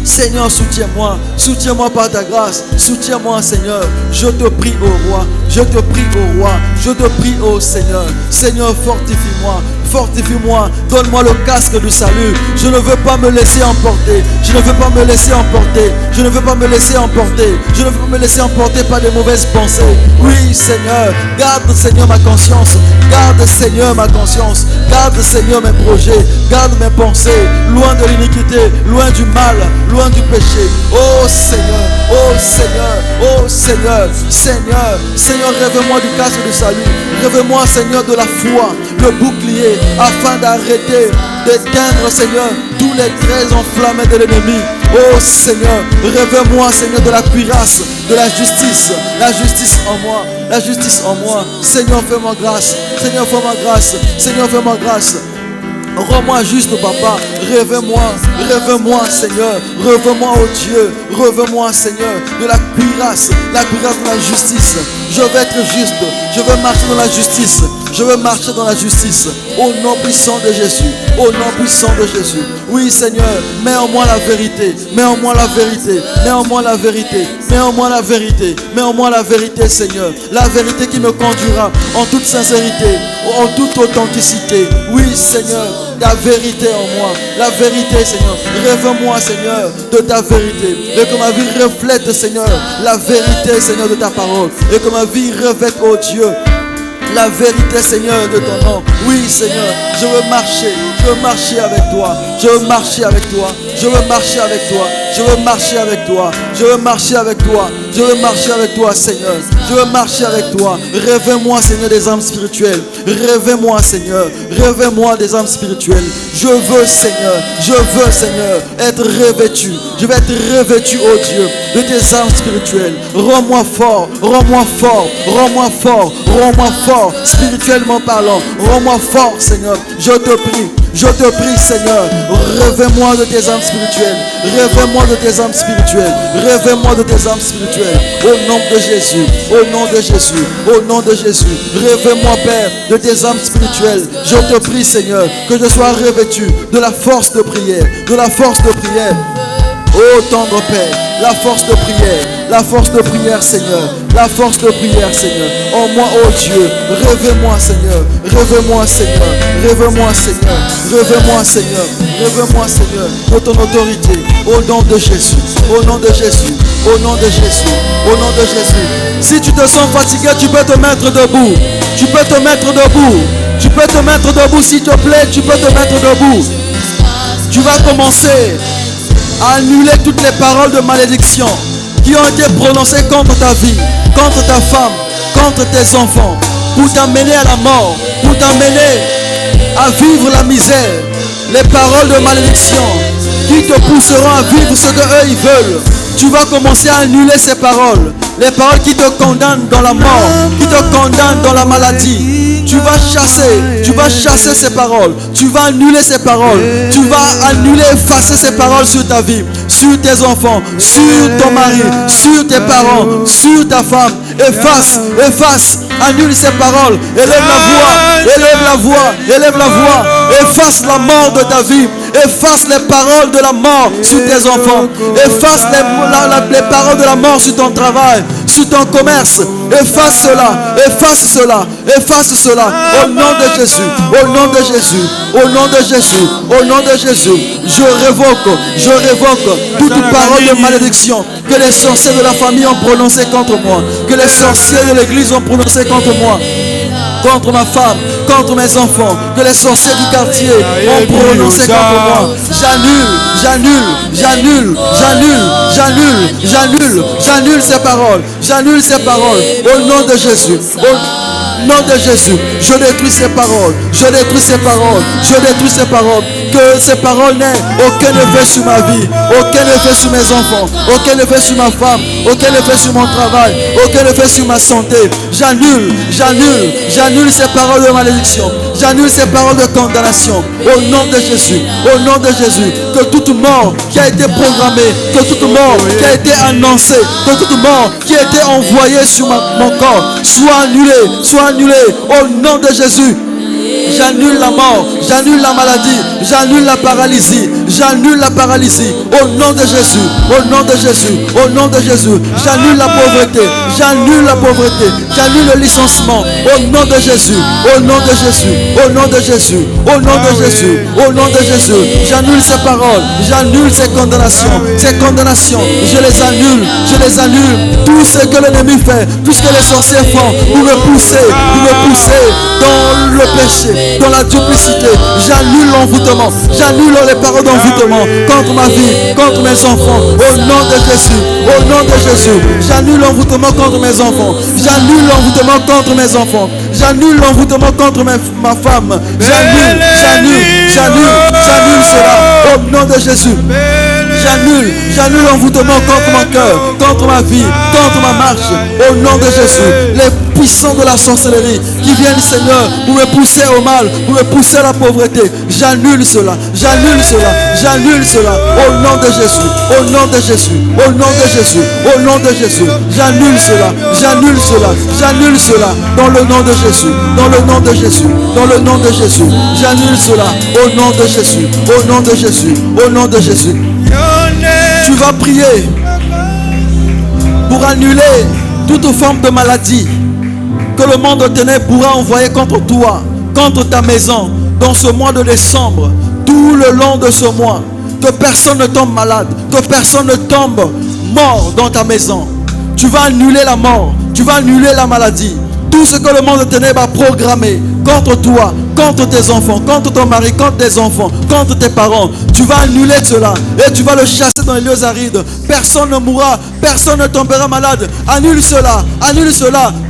Seigneur, soutiens-moi. Soutiens-moi par ta grâce. Soutiens-moi, Seigneur. Je te prie, ô roi. Je te prie, ô roi. Je te prie, ô Seigneur. Seigneur, fortifie-moi. Fortifie-moi, donne-moi le casque du salut. Je ne veux pas me laisser emporter. Je ne veux pas me laisser emporter. Je ne veux pas me laisser emporter. Je ne veux pas me laisser emporter par des mauvaises pensées. Oui, Seigneur, garde, Seigneur, ma conscience. Garde, Seigneur, ma conscience. Garde, Seigneur, mes projets. Garde mes pensées. Loin de l'iniquité, loin du mal, loin du péché. Oh Seigneur, oh Seigneur, oh Seigneur. Seigneur, Seigneur, rêve-moi du casque du salut. Rêve-moi, Seigneur, de la foi, le bouclier, afin d'arrêter, d'éteindre, Seigneur, tous les traits enflammés de l'ennemi. Oh Seigneur, révèle-moi, Seigneur, de la cuirasse, de la justice en moi, la justice en moi. Seigneur, fais-moi grâce. Seigneur, fais-moi grâce. Seigneur, fais-moi grâce. Rends-moi juste, Papa. Révèle-moi, Seigneur. Révèle-moi, oh Dieu. Révèle-moi, Seigneur, de la cuirasse de la justice. Je veux être juste. Je veux marcher dans la justice. Je veux marcher dans la justice. Au nom puissant de Jésus. Au nom puissant de Jésus. Oui, Seigneur, mets en moi la vérité. Mets en moi la vérité. Mets en moi la vérité. Mets en moi la vérité. Mets en moi la vérité, Seigneur. La vérité qui me conduira en toute sincérité, en toute authenticité. Oui, Seigneur. ta vérité en moi. La vérité, Seigneur. Rêve-moi, Seigneur, de ta vérité. Et que ma vie reflète, Seigneur, la vérité, Seigneur, de ta parole. Et que ma vie revête, oh Dieu, la vérité, Seigneur, de ton nom. Oui, Seigneur, je veux marcher avec toi. Je veux marcher avec toi. Je veux marcher avec toi. Je veux marcher avec toi. Je veux marcher avec toi. Je veux marcher avec toi, Seigneur. Je veux marcher avec toi. Révèle-moi, Seigneur, des âmes spirituelles. Révèle-moi, Seigneur. Révèle-moi des âmes spirituelles. Je veux, Seigneur, être revêtu. Je vais être revêtu, oh Dieu, de tes âmes spirituelles. Rends-moi fort, rends-moi fort, rends-moi fort, rends-moi fort, spirituellement parlant. Rends-moi fort, Seigneur. Je te prie, Seigneur. Révèle-moi de tes âmes spirituelles. Révèle-moi de tes âmes spirituelles. Révèle-moi de tes âmes spirituelles. Au nom de Jésus, au nom de Jésus, au nom de Jésus. Révèle-moi, Père, de tes âmes spirituelles. Je te prie, Seigneur, que je sois revêtu de la force de prière. De la force de prière. Oh tendre Père, la force de prière, Seigneur, la force de prière, Seigneur. En moi, oh Dieu, révèle-moi, Seigneur, révèle-moi, Seigneur, révèle-moi, Seigneur, révèle-moi, Seigneur, révèle-moi, Seigneur, de ton autorité, au nom de Jésus, au nom de Jésus, au nom de Jésus, au nom de Jésus. Si tu te sens fatigué, tu peux te mettre debout, tu peux te mettre debout, tu peux te mettre debout, s'il te plaît, tu peux te mettre debout. Tu vas commencer à annuler toutes les paroles de malédiction qui ont été prononcées contre ta vie, contre ta femme, contre tes enfants, pour t'amener à la mort, pour t'amener à vivre la misère. Les paroles de malédiction qui te pousseront à vivre ce que eux ils veulent. Tu vas commencer à annuler ces paroles. Les paroles qui te condamnent dans la mort, qui te condamnent dans la maladie. Tu vas chasser ces paroles. Tu vas annuler ces paroles. Tu vas annuler, effacer ces paroles sur ta vie, sur tes enfants, sur ton mari, sur tes parents, sur ta femme. Efface, annule ces paroles. Élève la voix. Efface la mort de ta vie. Efface les paroles de la mort sur tes enfants. Efface les paroles de la mort sur ton travail, sur ton commerce. Efface cela. Au nom de Jésus, au nom de Jésus, au nom de Jésus, au nom de Jésus. Je révoque toute parole de malédiction que les sorciers de la famille ont prononcé contre moi, que les sorciers de l'église ont prononcé contre moi, contre ma femme, contre mes enfants, que les sorciers du quartier ont prononcé contre moi. J'annule ces paroles. Au nom de Jésus. Au nom de Jésus, je détruis ces paroles. Que ces paroles n'aient aucun effet sur ma vie, aucun effet sur mes enfants, aucun effet sur ma femme, aucun effet sur mon travail, aucun effet sur ma santé. J'annule ces paroles de malédiction. J'annule ces paroles de condamnation. Au nom de Jésus, que toute mort qui a été programmée, que toute mort qui a été annoncée, que toute mort qui a été envoyée sur mon corps soit annulée. Au nom de Jésus. J'annule la mort, j'annule la maladie, j'annule la paralysie. Au nom de Jésus, j'annule la pauvreté, j'annule le licenciement. Au nom de Jésus, j'annule ces paroles, j'annule ces condamnations, je les annule. Tout ce que l'ennemi fait, tout ce que les sorciers font pour me pousser dans le péché, dans la duplicité, j'annule l'envoûtement, j'annule les paroles d'envoûtement contre ma vie, contre mes enfants. Au nom de Jésus, j'annule l'envoûtement contre mes enfants, j'annule l'envoûtement contre ma femme, j'annule cela. Au nom de Jésus. J'annule l'envoûtement contre mon cœur, contre ma vie, contre ma marche. Au nom de Jésus, les puissants de la sorcellerie qui viennent, Seigneur, pour me pousser au mal, pour me pousser à la pauvreté, j'annule cela. Au nom de Jésus, j'annule cela. Dans le nom de Jésus, j'annule cela. Au nom de Jésus. Tu vas prier pour annuler toute forme de maladie que le monde ténèbre pourra envoyer contre toi, contre ta maison, dans ce mois de décembre, tout le long de ce mois, que personne ne tombe malade, que personne ne tombe mort dans ta maison. Tu vas annuler la mort, tu vas annuler la maladie. Tout ce que le monde de ténèbres a programmé contre toi, contre tes enfants, contre ton mari, contre tes enfants, contre tes parents, tu vas annuler cela et tu vas le chasser dans les lieux arides. Personne ne mourra, personne ne tombera malade. Annule cela,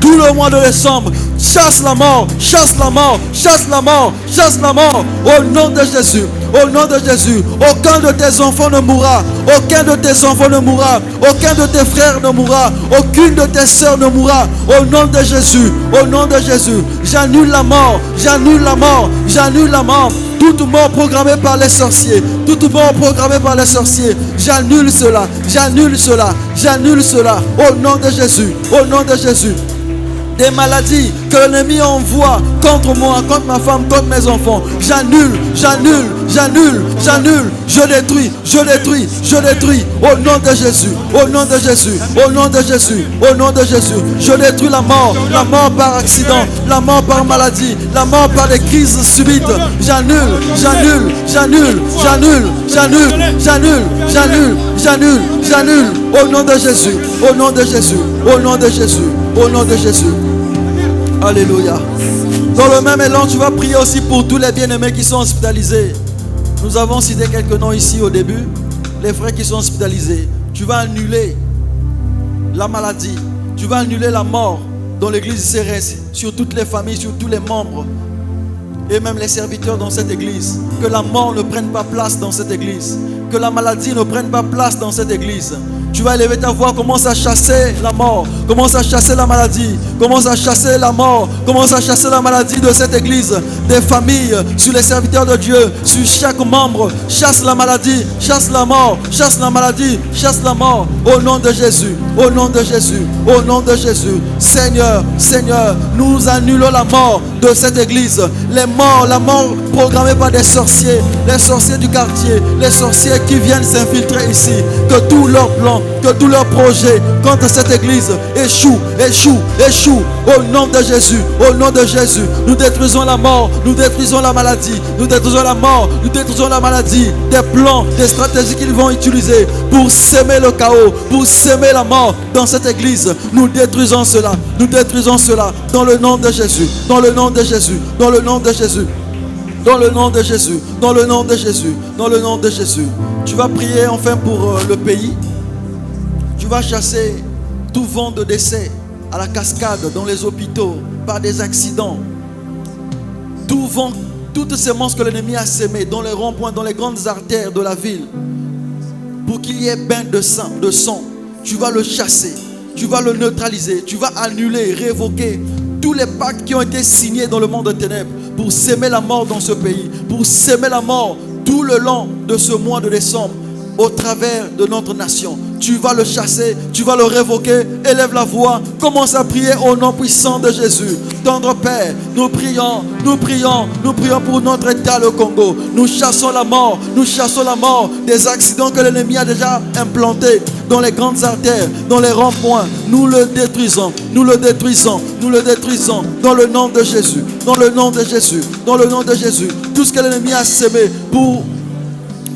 tout le mois de décembre. Chasse la mort, chasse la mort, chasse la mort, chasse la mort. Au nom de Jésus, au nom de Jésus. Aucun de tes enfants ne mourra, aucun de tes enfants ne mourra, aucun de tes frères ne mourra, aucune de tes sœurs ne mourra. Au nom de Jésus, au nom de Jésus. J'annule la mort, j'annule la mort, j'annule la mort. Toute mort programmée par les sorciers, toute mort programmée par les sorciers, j'annule cela, j'annule cela, j'annule cela. Au nom de Jésus, au nom de Jésus. Des maladies que l'ennemi envoie contre moi, contre ma femme, contre mes enfants, j'annule, j'annule, j'annule, j'annule, je détruis, je détruis, je détruis. Au nom de Jésus, au nom de Jésus, au nom de Jésus, au nom de Jésus. Je détruis la mort par accident, la mort par maladie, la mort par des crises subites. J'annule, j'annule, j'annule, j'annule, j'annule, j'annule, j'annule, j'annule, j'annule. Au nom de Jésus, au nom de Jésus, au nom de Jésus, au nom de Jésus. Alléluia. Dans le même élan, tu vas prier aussi pour tous les bien-aimés qui sont hospitalisés. Nous avons cité quelques noms ici au début. Les frères qui sont hospitalisés. Tu vas annuler la maladie. Tu vas annuler la mort dans l'église CRS, sur toutes les familles, sur tous les membres et même les serviteurs dans cette église. Que la mort ne prenne pas place dans cette église. Que la maladie ne prenne pas place dans cette église. Tu vas élever ta voix, commence à chasser la mort, commence à chasser la maladie, commence à chasser la mort, commence à chasser la maladie de cette église, des familles, sur les serviteurs de Dieu, sur chaque membre. Chasse la maladie, chasse la mort, chasse la maladie, chasse la mort. Au nom de Jésus, au nom de Jésus, au nom de Jésus. Seigneur, Seigneur, nous annulons la mort de cette église. Les morts, la mort programmée par des sorciers, les sorciers du quartier, les sorciers qui viennent s'infiltrer ici. Que tous leurs plans, que tous leurs projets contre cette église échouent, échouent, échouent. Au nom de Jésus, au nom de Jésus, nous détruisons la mort, nous détruisons la maladie, nous détruisons la mort, nous détruisons la maladie, des plans, des stratégies qu'ils vont utiliser pour s'aimer le chaos, pour s'aimer la mort dans cette église. Nous détruisons cela dans le nom de Jésus, dans le nom de Jésus, dans le nom de Jésus. Dans le nom de Jésus, dans le nom de Jésus, dans le nom de Jésus. Tu vas prier enfin pour le pays. Tu vas chasser tout vent de décès à la cascade dans les hôpitaux par des accidents. Tout vent, toutes ces monstres que l'ennemi a sémées dans les ronds-points, dans les grandes artères de la ville, pour qu'il y ait bain de sang, tu vas le chasser, tu vas le neutraliser, tu vas annuler, révoquer tous les pactes qui ont été signés dans le monde des ténèbres pour s'aimer la mort dans ce pays, pour s'aimer la mort tout le long de ce mois de décembre, au travers de notre nation. Tu vas le chasser, tu vas le révoquer. Élève la voix, commence à prier au nom puissant de Jésus. Tendre Père, nous prions, nous prions, nous prions pour notre État, le Congo. Nous chassons la mort des accidents que l'ennemi a déjà implantés dans les grandes artères, dans les ronds-points. Nous le détruisons, nous le détruisons, nous le détruisons dans le nom de Jésus, dans le nom de Jésus, dans le nom de Jésus. Tout ce que l'ennemi a sémé pour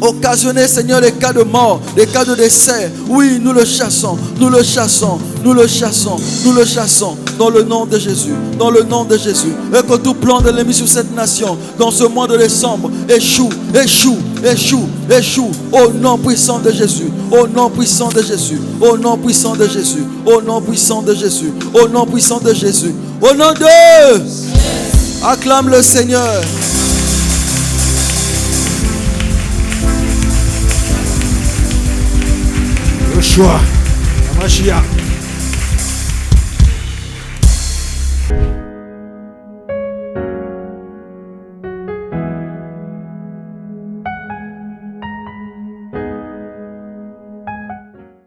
occasionner, Seigneur, des cas de mort, des cas de décès. Oui, nous le chassons, nous le chassons, nous le chassons, nous le chassons dans le nom de Jésus, dans le nom de Jésus. Et que tout plan de l'ennemi sur cette nation, dans ce mois de décembre, échoue, échoue, échoue, échoue. Au nom puissant de Jésus, au nom puissant de Jésus, au nom puissant de Jésus, au nom puissant de Jésus, au nom puissant de Jésus. Au nom de... Acclame le Seigneur. Joshua, Amashia.